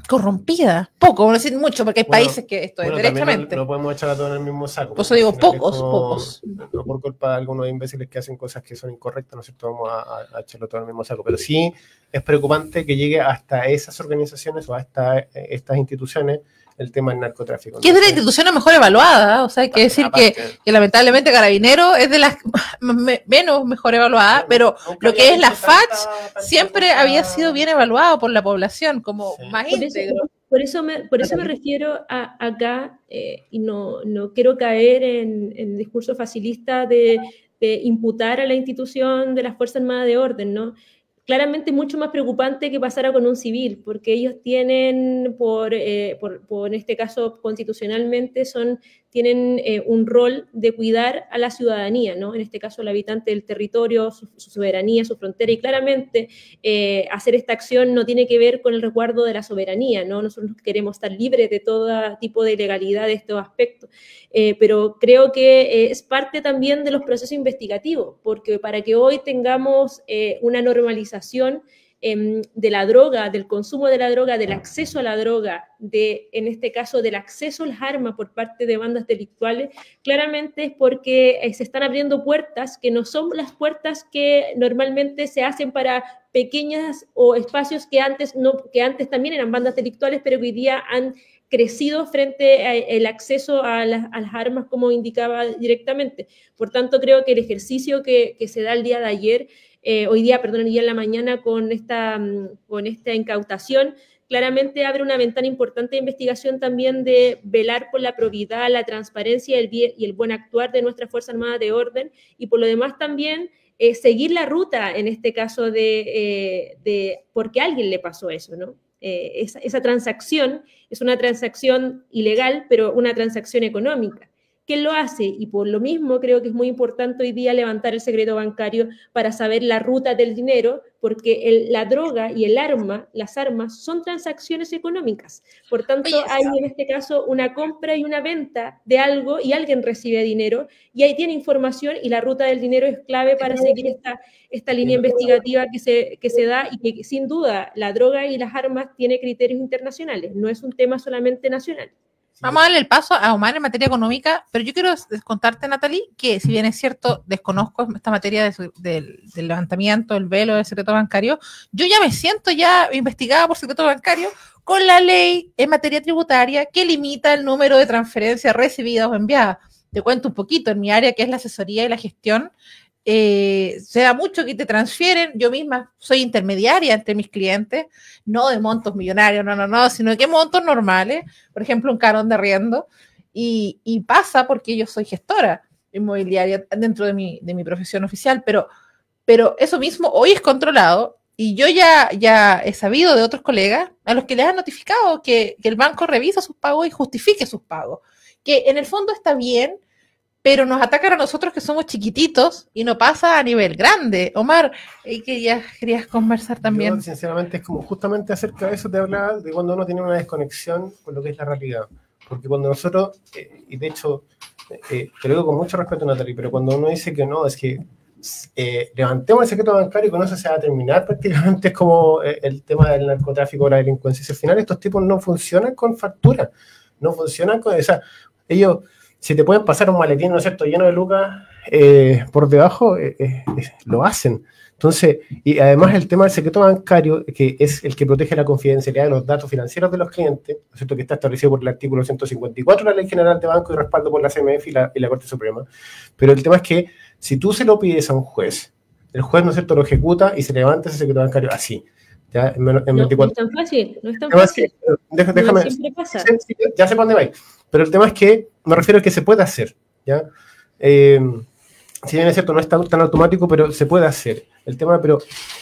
corrompidas. Poco, no decir mucho, porque hay países que esto es derechamente. No podemos echar a todos en el mismo saco. Por eso digo pocos. No por culpa de algunos imbéciles que hacen cosas que son incorrectas, ¿no es cierto? Vamos a echarlo todo en el mismo saco. Pero sí es preocupante que llegue hasta esas organizaciones o hasta estas instituciones el tema del narcotráfico. Que es de las instituciones mejor evaluadas, o sea, hay que decir que lamentablemente Carabinero es de las menos mejor evaluadas, pero lo que es la FACH siempre había sido bien evaluado por la población, como más íntegro. Por eso me refiero a acá, y no quiero caer en discurso facilista de imputar a la institución de las Fuerzas Armadas de orden, ¿no? Claramente mucho más preocupante que pasara con un civil, porque ellos tienen, por en este caso constitucionalmente, tienen un rol de cuidar a la ciudadanía, ¿no? En este caso el habitante del territorio, su soberanía, su frontera, y claramente hacer esta acción no tiene que ver con el resguardo de la soberanía, ¿no? Nosotros queremos estar libres de todo tipo de ilegalidad de estos aspectos, pero creo que es parte también de los procesos investigativos, porque para que hoy tengamos una normalización de la droga, del consumo de la droga, del acceso a la droga, en este caso del acceso a las armas por parte de bandas delictuales, claramente es porque se están abriendo puertas que no son las puertas que normalmente se hacen para pequeñas o espacios que antes también eran bandas delictuales, pero que hoy día han crecido frente al acceso a las armas, como indicaba directamente. Por tanto, creo que el ejercicio que se da el día de ayer, hoy día en la mañana con esta incautación, claramente abre una ventana importante de investigación también de velar por la probidad, la transparencia y el buen actuar de nuestra Fuerza Armada de Orden, y por lo demás también seguir la ruta, en este caso, de por qué a alguien le pasó eso, ¿no? Esa transacción es una transacción ilegal, pero una transacción económica. ¿Quién lo hace? Y por lo mismo creo que es muy importante hoy día levantar el secreto bancario para saber la ruta del dinero, porque la droga y las armas son transacciones económicas. Por tanto, hay en este caso una compra y una venta de algo y alguien recibe dinero y ahí tiene información, y la ruta del dinero es clave para seguir esta línea investigativa que se da, y que sin duda la droga y las armas tiene criterios internacionales, no es un tema solamente nacional. Vamos a darle el paso a Omar en materia económica, pero yo quiero contarte, Natalie, que si bien es cierto, desconozco esta materia del levantamiento, del velo, del secreto bancario, yo ya me siento investigada por secreto bancario con la ley en materia tributaria que limita el número de transferencias recibidas o enviadas. Te cuento un poquito, en mi área, que es la asesoría y la gestión, se da mucho que te transfieren. Yo misma soy intermediaria entre mis clientes, no de montos millonarios, no, sino que montos normales, por ejemplo, un carón de arriendo, y pasa porque yo soy gestora inmobiliaria dentro de mi profesión oficial, pero eso mismo hoy es controlado, y yo ya he sabido de otros colegas a los que les han notificado que el banco revisa sus pagos y justifique sus pagos, que en el fondo está bien, pero nos atacan a nosotros que somos chiquititos y no pasa a nivel grande. Omar, que ya querías conversar también. Yo, sinceramente, es como justamente acerca de eso te hablaba, de cuando uno tiene una desconexión con lo que es la realidad. Porque cuando nosotros, y de hecho, te lo digo con mucho respeto, Natalie, pero cuando uno dice que no, es que levantemos el secreto bancario y con eso se va a terminar, prácticamente es como el tema del narcotráfico o la delincuencia. Si al final estos tipos no funcionan con factura, no funcionan con... O sea, ellos... Si te pueden pasar un maletín, ¿no es cierto?, lleno de lucas por debajo, lo hacen. Entonces, y además el tema del secreto bancario, que es el que protege la confidencialidad de los datos financieros de los clientes, ¿no es cierto?, que está establecido por el artículo 154 de la Ley General de Banco y respaldo por la CMF y la Corte Suprema. Pero el tema es que si tú se lo pides a un juez, el juez, ¿no es cierto?, lo ejecuta y se levanta ese secreto bancario así. ¿Ya? En 24. No es tan fácil, no es tan fácil. Déjame, no siempre pasa. Ya sé por dónde vais. Pero el tema es que me refiero a que se puede hacer, ¿ya? Si bien es cierto, no es tan automático, pero se puede hacer. El tema, pero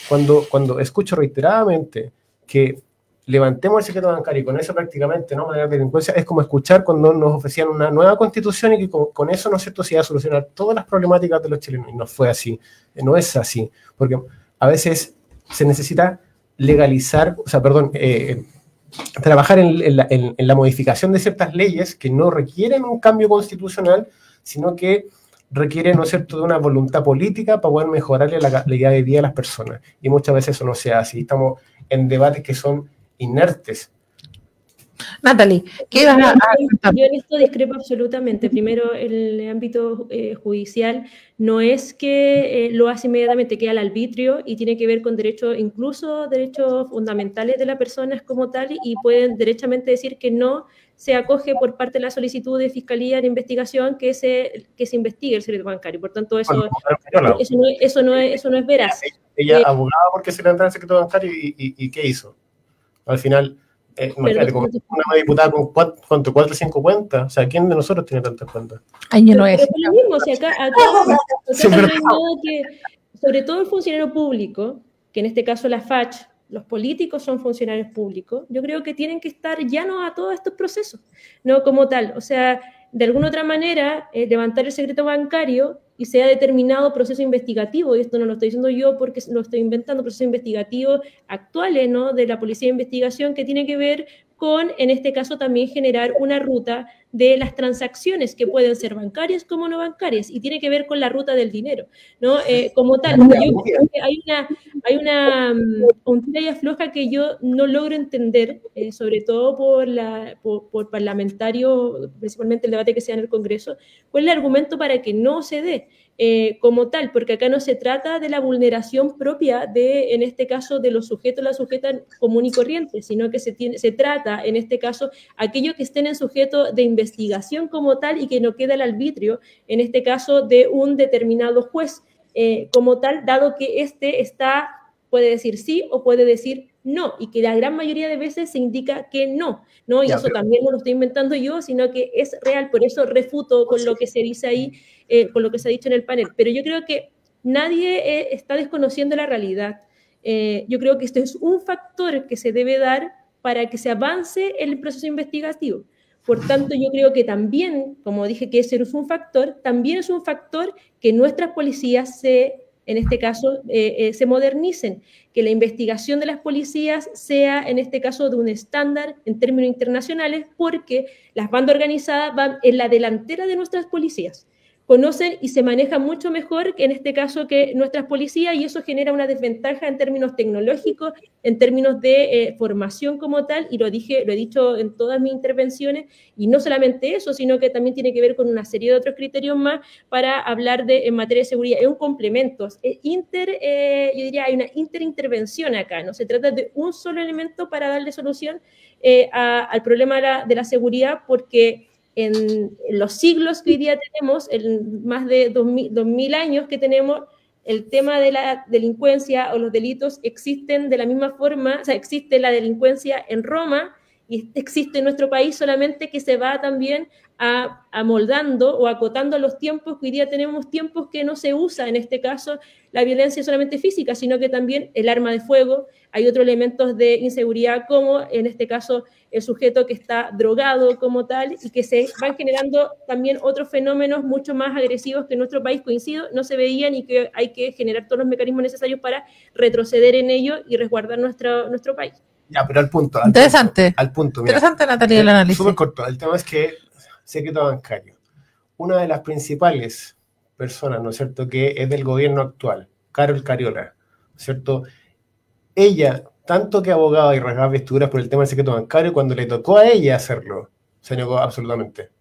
cuando escucho reiteradamente que levantemos el secreto bancario y con eso prácticamente no manejar delincuencia, es como escuchar cuando nos ofrecían una nueva constitución y que con eso, ¿no es cierto?, se iba a solucionar todas las problemáticas de los chilenos. Y no fue así, no es así, porque a veces se necesita legalizar, trabajar en la modificación de ciertas leyes que no requieren un cambio constitucional, sino que requieren, ¿no es cierto?, de una voluntad política para poder mejorarle la calidad de vida a las personas. Y muchas veces eso no se hace. Estamos en debates que son inertes. Natalie, ¿qué vas a contar? Yo en esto discrepo absolutamente. Primero, el ámbito judicial no es que lo hace inmediatamente, queda al arbitrio y tiene que ver con derechos, incluso derechos fundamentales de las personas como tal, y pueden derechamente decir que no se acoge por parte de la solicitud de fiscalía de investigación que se investigue el secreto bancario. Por tanto, eso no es veraz. Ella abogaba porque se le entraba el secreto bancario y ¿qué hizo? Al final... imagínate, como una diputada con 4 o 5 cuentas, o sea, ¿quién de nosotros tiene tantas cuentas? Ay, yo no pero es lo mismo, o sea, acá que, sobre todo el funcionario público, que en este caso la FACH, los políticos son funcionarios públicos, yo creo que tienen que estar llanos a todos estos procesos, no como tal, o sea, de alguna otra manera, levantar el secreto bancario y se ha determinado proceso investigativo, y esto no lo estoy diciendo yo porque lo estoy inventando, procesos investigativos actuales, ¿no?, de la Policía de Investigación, que tiene que ver con, en este caso, también generar una ruta de las transacciones que pueden ser bancarias como no bancarias, y tiene que ver con la ruta del dinero, ¿no? Como tal, yo creo que hay un tira y afloja que yo no logro entender, sobre todo por parlamentarios, principalmente el debate que se da en el Congreso, cuál es el argumento para que no se dé. Como tal, porque acá no se trata de la vulneración propia de, en este caso, de los sujetos, la sujeta común y corriente, sino que se trata, en este caso, aquellos que estén en sujeto de investigación como tal y que no queda el arbitrio, en este caso, de un determinado juez como tal, dado que puede decir sí o puede decir no, y que la gran mayoría de veces se indica que no, y eso también no lo estoy inventando yo, sino que es real, por eso refuto con lo que se dice ahí, con lo que se ha dicho en el panel. Pero yo creo que nadie está desconociendo la realidad. Yo creo que esto es un factor que se debe dar para que se avance el proceso investigativo. Por tanto, yo creo que también, como dije que ese es un factor, también es un factor que nuestras policías en este caso, se modernicen, que la investigación de las policías sea, en este caso, de un estándar en términos internacionales, porque las bandas organizadas van en la delantera de nuestras policías. Conocen y se manejan mucho mejor, en este caso, que nuestras policías, y eso genera una desventaja en términos tecnológicos, en términos de formación como tal, y lo he dicho en todas mis intervenciones, y no solamente eso, sino que también tiene que ver con una serie de otros criterios más para hablar en materia de seguridad. Es un complemento, yo diría, hay una interintervención acá, no se trata de un solo elemento para darle solución al problema de la seguridad, porque en los siglos que hoy día tenemos, en más de 2000 años que tenemos, el tema de la delincuencia o los delitos existen de la misma forma, o sea, existe la delincuencia en Roma y existe en nuestro país, solamente que se va también amoldando o acotando los tiempos, que hoy día tenemos tiempos que no se usa, en este caso, la violencia solamente física, sino que también el arma de fuego, hay otros elementos de inseguridad como, en este caso, el sujeto que está drogado como tal, y que se van generando también otros fenómenos mucho más agresivos que en nuestro país, coincido, no se veían, y que hay que generar todos los mecanismos necesarios para retroceder en ello y resguardar nuestro país. Ya, pero al punto. Interesante. Al punto, mira. Interesante, Natalia, el análisis. Súper corto. El tema es que secreto bancario. Una de las principales personas, ¿no es cierto?, que es del gobierno actual, Carol Cariola, ¿no es cierto? Ella, tanto que abogaba y rasgaba vestiduras por el tema del secreto bancario, cuando le tocó a ella hacerlo, se negó absolutamente.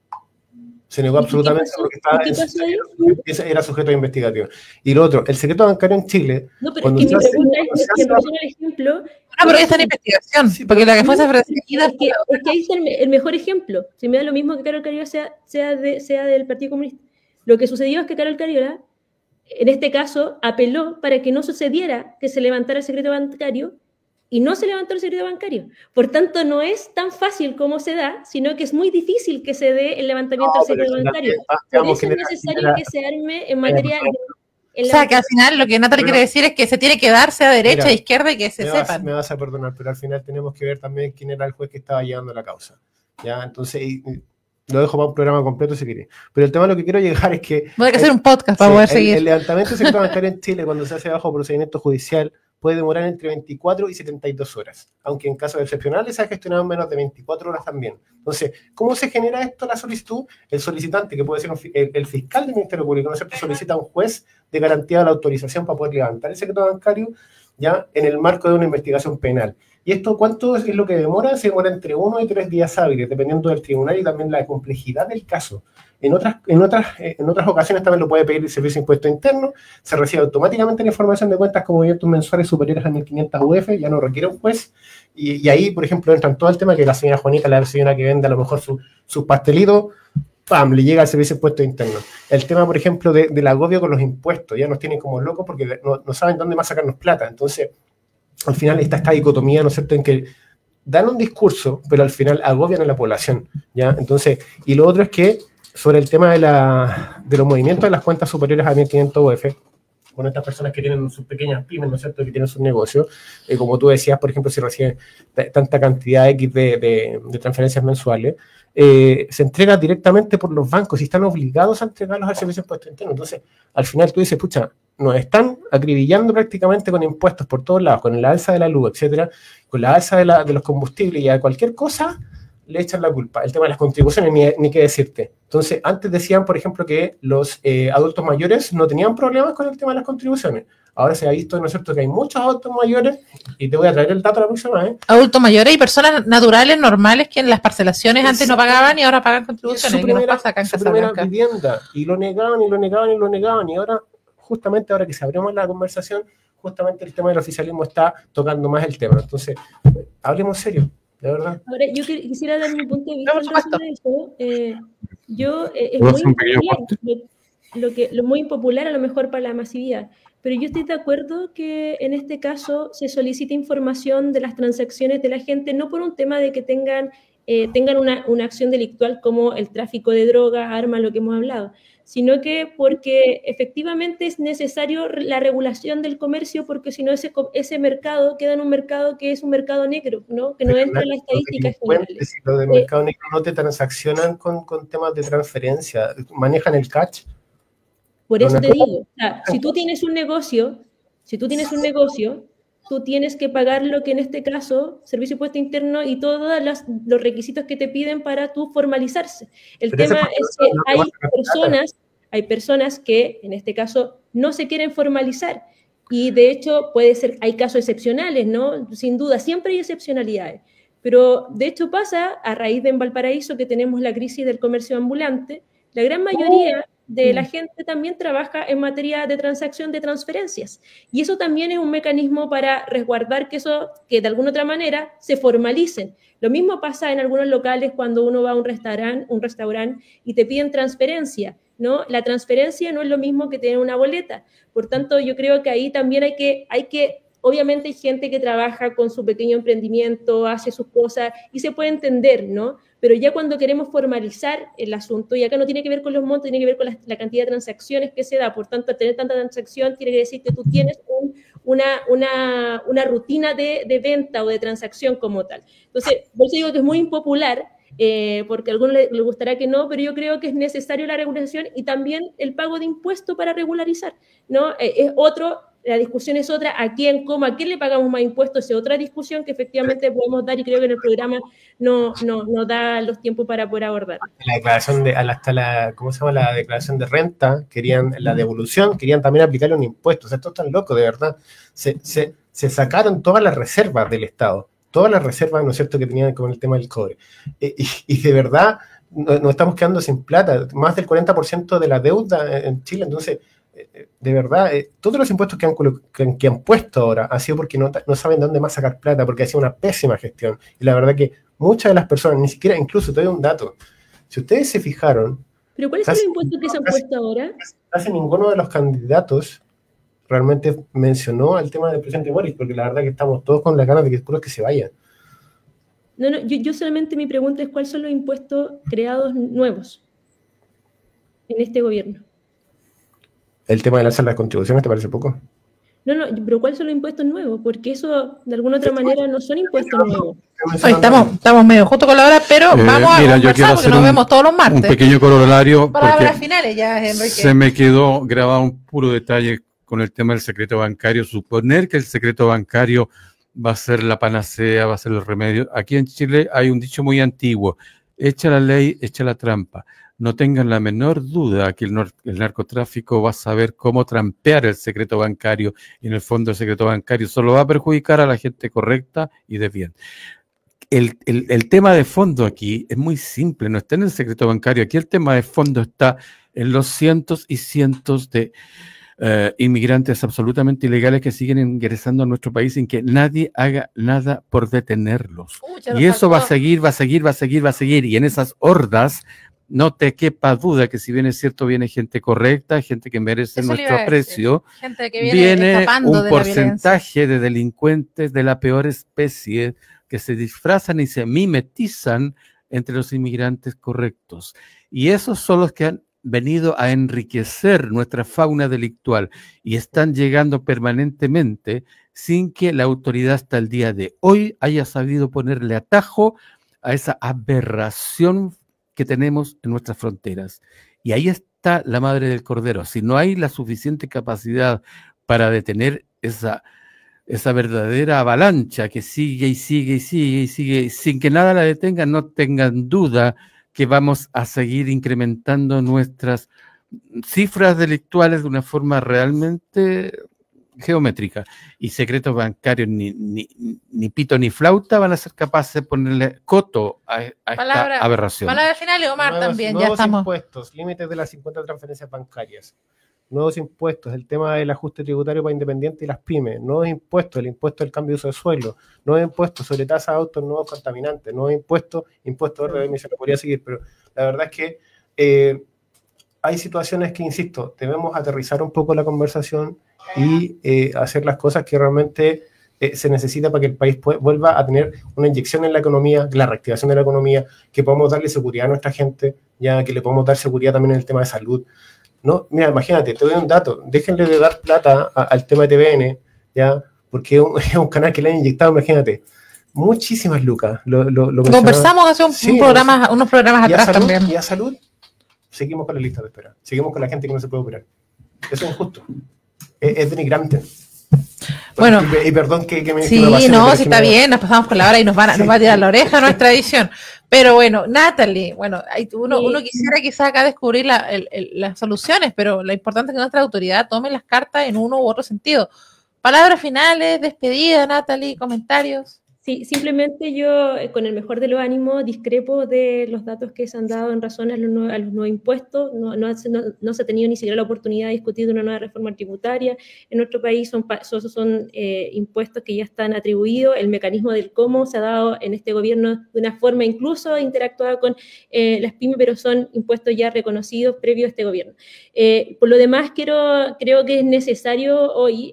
Se negó absolutamente porque era sujeto de investigación. Y lo otro, el secreto bancario en Chile... No, pero es que mi pregunta es que el ejemplo... pero está en investigación, sí, porque la que fue ofrecida... Es que ahí está el mejor ejemplo. Si me da lo mismo que Carol Cariola sea del Partido Comunista. Lo que sucedió es que Carol Cariola, en este caso, apeló para que no sucediera que se levantara el secreto bancario, y no se levantó el secreto bancario. Por tanto, no es tan fácil como se da, sino que es muy difícil que se dé el levantamiento del secreto bancario. Por eso es necesario que se arme en materia... O sea, que al final lo que Natalia quiere decir es que se tiene que darse a derecha, a izquierda, y que se sepan. Me vas a perdonar, pero al final tenemos que ver también quién era el juez que estaba llevando la causa. ¿Ya? Entonces, lo dejo para un programa completo si quieres. Pero el tema a lo que quiero llegar es que... Voy a hacer un podcast para poder seguir. El levantamiento del secreto bancario en Chile, cuando se hace bajo procedimiento judicial, puede demorar entre 24 y 72 horas, aunque en casos excepcionales se ha gestionado en menos de 24 horas también. Entonces, ¿cómo se genera esto, la solicitud? El solicitante, que puede ser el fiscal del Ministerio Público, ¿no es cierto?, solicita a un juez de garantía de la autorización para poder levantar el secreto bancario ya en el marco de una investigación penal. ¿Y esto cuánto es lo que demora? Se demora entre 1 y 3 días hábiles, dependiendo del tribunal y también la complejidad del caso. En otras ocasiones también lo puede pedir el Servicio de Impuesto Interno, se recibe automáticamente la información de cuentas con movimientos mensuales superiores a 1.500 UF, ya no requiere un juez, y ahí, por ejemplo, entra en todo el tema que la señora Juanita, la señora que vende a lo mejor sus pastelitos, ¡pam!, le llega al Servicio de Impuesto Interno. El tema, por ejemplo, del agobio con los impuestos, ya nos tienen como locos porque no saben dónde más sacarnos plata. Entonces, al final está esta dicotomía, ¿no es cierto?, en que dan un discurso, pero al final agobian a la población, ¿ya? Entonces, y lo otro es que, sobre el tema de los movimientos de las cuentas superiores a 1.500 UF, con estas personas que tienen sus pequeñas pymes, ¿no es cierto?, que tienen sus negocios, como tú decías, por ejemplo, si reciben tanta cantidad X de transferencias mensuales, se entrega directamente por los bancos y están obligados a entregarlos al Servicio de Impuestos Internos. Entonces, al final tú dices, pucha, nos están acribillando prácticamente con impuestos por todos lados, con la alza de la luz, etcétera, con la alza de los combustibles, y a cualquier cosa le echan la culpa. El tema de las contribuciones, ni qué decirte. Entonces, antes decían, por ejemplo, que los adultos mayores no tenían problemas con el tema de las contribuciones. Ahora se ha visto, ¿no es cierto?, que hay muchos adultos mayores, y te voy a traer el dato la próxima vez. Adultos mayores y personas naturales, normales, que en las parcelaciones antes no pagaban y ahora pagan contribuciones. ¿Qué nos pasa acá en Casablanca? Vivienda, y lo negaban, y lo negaban, y lo negaban, y ahora, justamente ahora que se abrió más la conversación, justamente el tema del oficialismo está tocando más el tema. Entonces, hablemos serio. De verdad. Ahora, yo quisiera dar mi punto de vista No, en relación a eso. Es muy impopular, lo muy impopular a lo mejor para la masividad, pero yo estoy de acuerdo que en este caso se solicita información de las transacciones de la gente, no por un tema de que tengan una acción delictual como el tráfico de drogas, armas, lo que hemos hablado, sino que porque efectivamente es necesario la regulación del comercio, porque si no ese mercado queda en un mercado que es un mercado negro, ¿no? Que no entra en la estadística general. Si lo del mercado negro no te transaccionan con temas de transferencia, manejan el catch. Por eso te digo, o sea, si tú tienes un negocio, tú tienes que pagar lo que en este caso, Servicio de Impuesto Interno y todos los requisitos que te piden para tú formalizarse. El tema es que hay personas que en este caso no se quieren formalizar y de hecho hay casos excepcionales, ¿no? Sin duda, siempre hay excepcionalidades. Pero de hecho pasa, a raíz de en Valparaíso que tenemos la crisis del comercio ambulante, la gran mayoría de la gente también trabaja en materia de transacción de transferencias. Y eso también es un mecanismo para resguardar que de alguna otra manera se formalicen. Lo mismo pasa en algunos locales cuando uno va a un restaurante y te piden transferencia, ¿no? La transferencia no es lo mismo que tener una boleta. Por tanto, yo creo que ahí también hay que obviamente hay gente que trabaja con su pequeño emprendimiento, hace sus cosas y se puede entender, ¿no? Pero ya cuando queremos formalizar el asunto, y acá no tiene que ver con los montos, tiene que ver con la cantidad de transacciones que se da. Por tanto, al tener tanta transacción, tiene que decir que tú tienes una rutina de venta o de transacción como tal. Entonces, por eso digo que es muy impopular, porque a algunos les gustará que no, pero yo creo que es necesario la regulación y también el pago de impuestos para regularizar, ¿no? La discusión es otra, a quién le pagamos más impuestos, es otra discusión que efectivamente podemos dar y creo que en el programa no da los tiempos para poder abordar. La declaración ¿cómo se llama? La declaración de renta, la devolución, querían también aplicarle un impuesto. O sea, esto es tan loco, de verdad. Se sacaron todas las reservas del Estado, todas las reservas, ¿no es cierto?, que tenían con el tema del cobre. Y de verdad, nos estamos quedando sin plata, más del 40% de la deuda en Chile, entonces... De verdad, todos los impuestos que han puesto ahora ha sido porque no saben de dónde más sacar plata, porque ha sido una pésima gestión. Y la verdad que muchas de las personas, ni siquiera, incluso te doy un dato, si ustedes se fijaron... ¿Pero cuáles son los impuestos que se han puesto ahora? Casi ninguno de los candidatos realmente mencionó el tema del presidente Boris, porque la verdad que estamos todos con las ganas de que se vayan. No, yo solamente mi pregunta es ¿cuáles son los impuestos creados nuevos en este gobierno? ¿El tema de las contribuciones te parece poco? No, pero ¿cuáles son los impuestos nuevos? Porque eso, de alguna otra manera, no son impuestos nuevos. Hoy estamos medio justo con la hora, pero vamos a conversar porque nos vemos todos los martes. Un pequeño corolario. Palabras finales ya, Enrique. Se me quedó grabado un puro detalle con el tema del secreto bancario. Suponer que el secreto bancario va a ser la panacea, va a ser el remedio. Aquí en Chile hay un dicho muy antiguo. Echa la ley, echa la trampa. No tengan la menor duda que el narcotráfico va a saber cómo trampear el secreto bancario y en el fondo el secreto bancario solo va a perjudicar a la gente correcta y de bien. El tema de fondo aquí es muy simple, no está en el secreto bancario. Aquí el tema de fondo está en los cientos y cientos de inmigrantes absolutamente ilegales que siguen ingresando a nuestro país sin que nadie haga nada por detenerlos. Y eso va a seguir. Y en esas hordas no te quepa duda que si bien es cierto, viene gente correcta, gente que merece nuestro aprecio, gente que viene un porcentaje de delincuentes de la peor especie que se disfrazan y se mimetizan entre los inmigrantes correctos. Y esos son los que venido a enriquecer nuestra fauna delictual y están llegando permanentemente sin que la autoridad hasta el día de hoy haya sabido ponerle atajo a esa aberración que tenemos en nuestras fronteras. Y ahí está la madre del cordero. Si no hay la suficiente capacidad para detener esa verdadera avalancha que sigue y sigue y sigue y sigue, sin que nada la detenga, no tengan duda que vamos a seguir incrementando nuestras cifras delictuales de una forma realmente geométrica. Y secretos bancarios ni pito ni flauta van a ser capaces de ponerle coto a esta aberración. Palabra final, Omar, también, ya estamos. Impuestos, límites de las 50 transferencias bancarias. Nuevos impuestos, el tema del ajuste tributario para independientes y las pymes, nuevos impuestos, el impuesto del cambio de uso de suelo, nuevos impuestos sobre tasa de autos, nuevos contaminantes, nuevos impuestos de emisión, podría seguir, pero la verdad es que hay situaciones que, insisto, debemos aterrizar un poco la conversación y hacer las cosas que realmente se necesita para que el país vuelva a tener una inyección en la economía, la reactivación de la economía, que podamos darle seguridad a nuestra gente, ya que le podamos dar seguridad también en el tema de salud. No, mira, imagínate, te doy un dato, déjenle de dar plata al tema de TVN, ¿ya? Porque es un canal que le han inyectado, imagínate, muchísimas lucas. Lo conversamos hace unos programas atrás también. Y a salud, seguimos con la lista de espera, seguimos con la gente que no se puede operar. Eso es injusto, es denigrante. Bueno, y perdón que me sí, no, si está bien, nos pasamos por la hora y nos va a tirar la oreja nuestra edición. Pero bueno, Natalie, bueno, uno quisiera quizás acá descubrir las soluciones, pero lo importante es que nuestra autoridad tome las cartas en uno u otro sentido. Palabras finales, despedida, Natalie, comentarios. Sí, simplemente yo, con el mejor de los ánimos, discrepo de los datos que se han dado en razón a los nuevos impuestos. No se ha tenido ni siquiera la oportunidad de discutir una nueva reforma tributaria. En nuestro país son impuestos que ya están atribuidos. El mecanismo del cómo se ha dado en este gobierno de una forma incluso interactuada con las pymes, pero son impuestos ya reconocidos previo a este gobierno. Por lo demás, creo que es necesario hoy...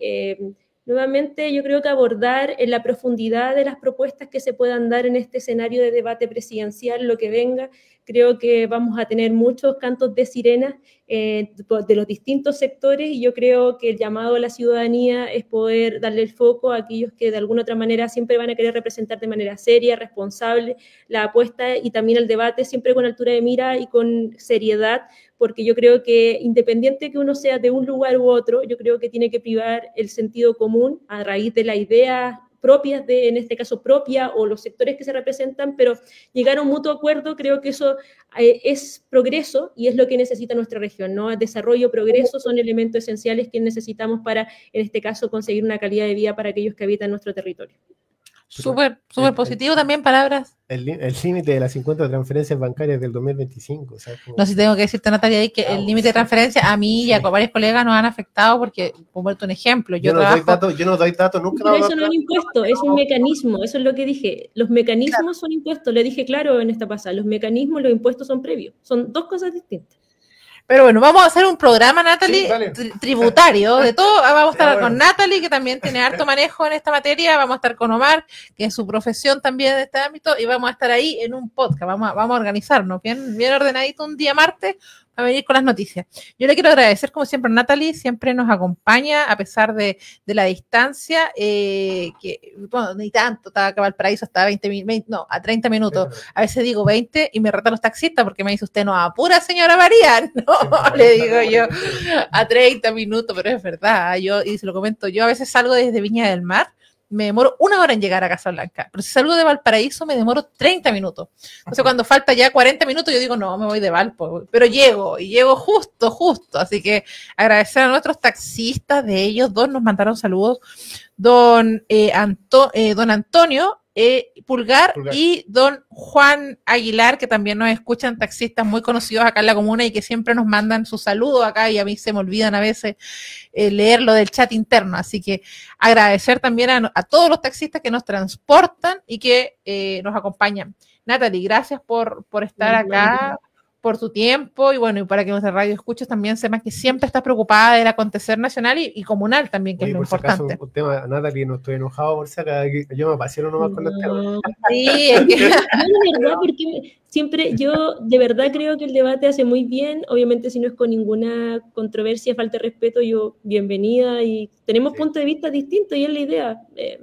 nuevamente, yo creo que abordar en la profundidad de las propuestas que se puedan dar en este escenario de debate presidencial, lo que venga, creo que vamos a tener muchos cantos de sirena de los distintos sectores, y yo creo que el llamado a la ciudadanía es poder darle el foco a aquellos que de alguna otra manera siempre van a querer representar de manera seria, responsable, la apuesta y también el debate, siempre con altura de mira y con seriedad, porque yo creo que independiente que uno sea de un lugar u otro, yo creo que tiene que privar el sentido común a raíz de la idea propias en este caso propia, o los sectores que se representan, pero llegar a un mutuo acuerdo, creo que eso es progreso y es lo que necesita nuestra región, ¿no? Desarrollo, progreso son elementos esenciales que necesitamos para, en este caso, conseguir una calidad de vida para aquellos que habitan nuestro territorio. Súper positivo también, palabras. El límite de las 50 transferencias bancarias del 2025. O sea, no, si tengo que decirte, Natalia, ahí que el límite de transferencia a mí y a varios colegas nos han afectado porque, por ponerte un ejemplo, yo no doy datos, nunca. Pero eso no es un impuesto, es un mecanismo, eso es lo que dije. Los mecanismos son impuestos, le dije claro en esta pasada, los mecanismos y los impuestos son previos, son dos cosas distintas. Pero bueno, vamos a hacer un programa, Natalie, tributario, de todo. Vamos a estar con Natalie, que también tiene harto manejo en esta materia. Vamos a estar con Omar, que es su profesión también en este ámbito. Y vamos a estar ahí en un podcast. Vamos a organizarnos bien ordenadito un día martes a venir con las noticias. Yo le quiero agradecer, como siempre, a Natalie. Siempre nos acompaña, a pesar de la distancia. Que, bueno, ni tanto. Estaba acá Valparaíso hasta a 30 minutos. A veces digo 20 y me retan los taxistas porque me dice usted, no apura, señora María. No, le digo yo, a 30 minutos, pero es verdad. Y se lo comento, yo a veces salgo desde Viña del Mar, me demoro 1 hora en llegar a Casablanca, pero si salgo de Valparaíso me demoro 30 minutos. Entonces cuando falta ya 40 minutos yo digo, no, me voy de Valpo, pero llego justo. Así que agradecer a nuestros taxistas, de ellos dos nos mandaron saludos, don Antonio Pulgar y don Juan Aguilar, que también nos escuchan, taxistas muy conocidos acá en la comuna y que siempre nos mandan sus saludos acá, y a mí se me olvidan a veces leerlo del chat interno, así que agradecer también a todos los taxistas que nos transportan y que nos acompañan. Natalie, gracias por estar acá, por tu tiempo, y bueno, y para que nuestra radio escuches también sepan que siempre estás preocupada del acontecer nacional y comunal también, que es lo importante. Un tema, Natalie, no estoy enojado por si acá, yo me apasiona nomás con los temas. Sí, es que... No, de verdad, porque siempre yo de verdad creo que el debate hace muy bien, obviamente si no es con ninguna controversia, falta de respeto, yo bienvenida y tenemos puntos de vista distintos y es la idea.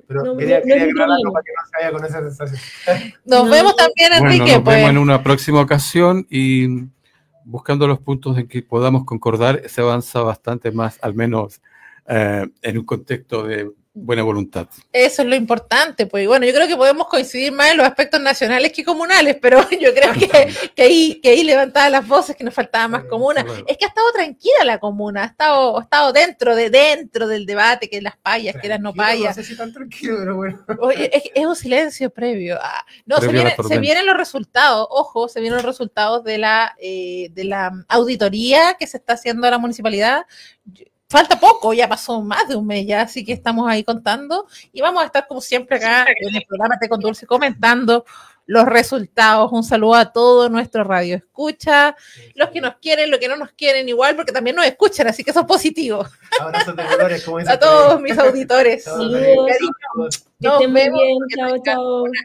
Pero quería es mi aclararlo problema. para que no se vaya con esa sensación. Nos No. vemos también, Bueno, Enrique. nos Pues. vemos en una próxima ocasión y buscando los puntos en que podamos concordar, se avanza bastante más, al menos en un contexto de buena voluntad. Eso es lo importante, pues bueno, yo creo que podemos coincidir más en los aspectos nacionales que comunales, pero yo creo que ahí levantaban las voces que nos faltaba más comuna. Claro. Es que ha estado tranquila la comuna, ha estado dentro del debate, que las payas, que las no payas. No sé si tan tranquilo, pero bueno. Oye, es un silencio previo. No, Previo a la se tormenta. vienen los resultados, ojo, se vienen los resultados de la auditoría que se está haciendo a la municipalidad. Falta poco, ya pasó más de un mes ya, así que estamos ahí contando y vamos a estar como siempre acá en el programa Té con Dulce comentando los resultados. Un saludo a todo nuestro radio escucha, los que nos quieren, los que no nos quieren igual, porque también nos escuchan, así que eso es positivo. Abrazos de colores, como dice A todos mis auditores. Saludos. Cariño. Que Nos estén muy vemos. bien, Que chao, tengan chao. una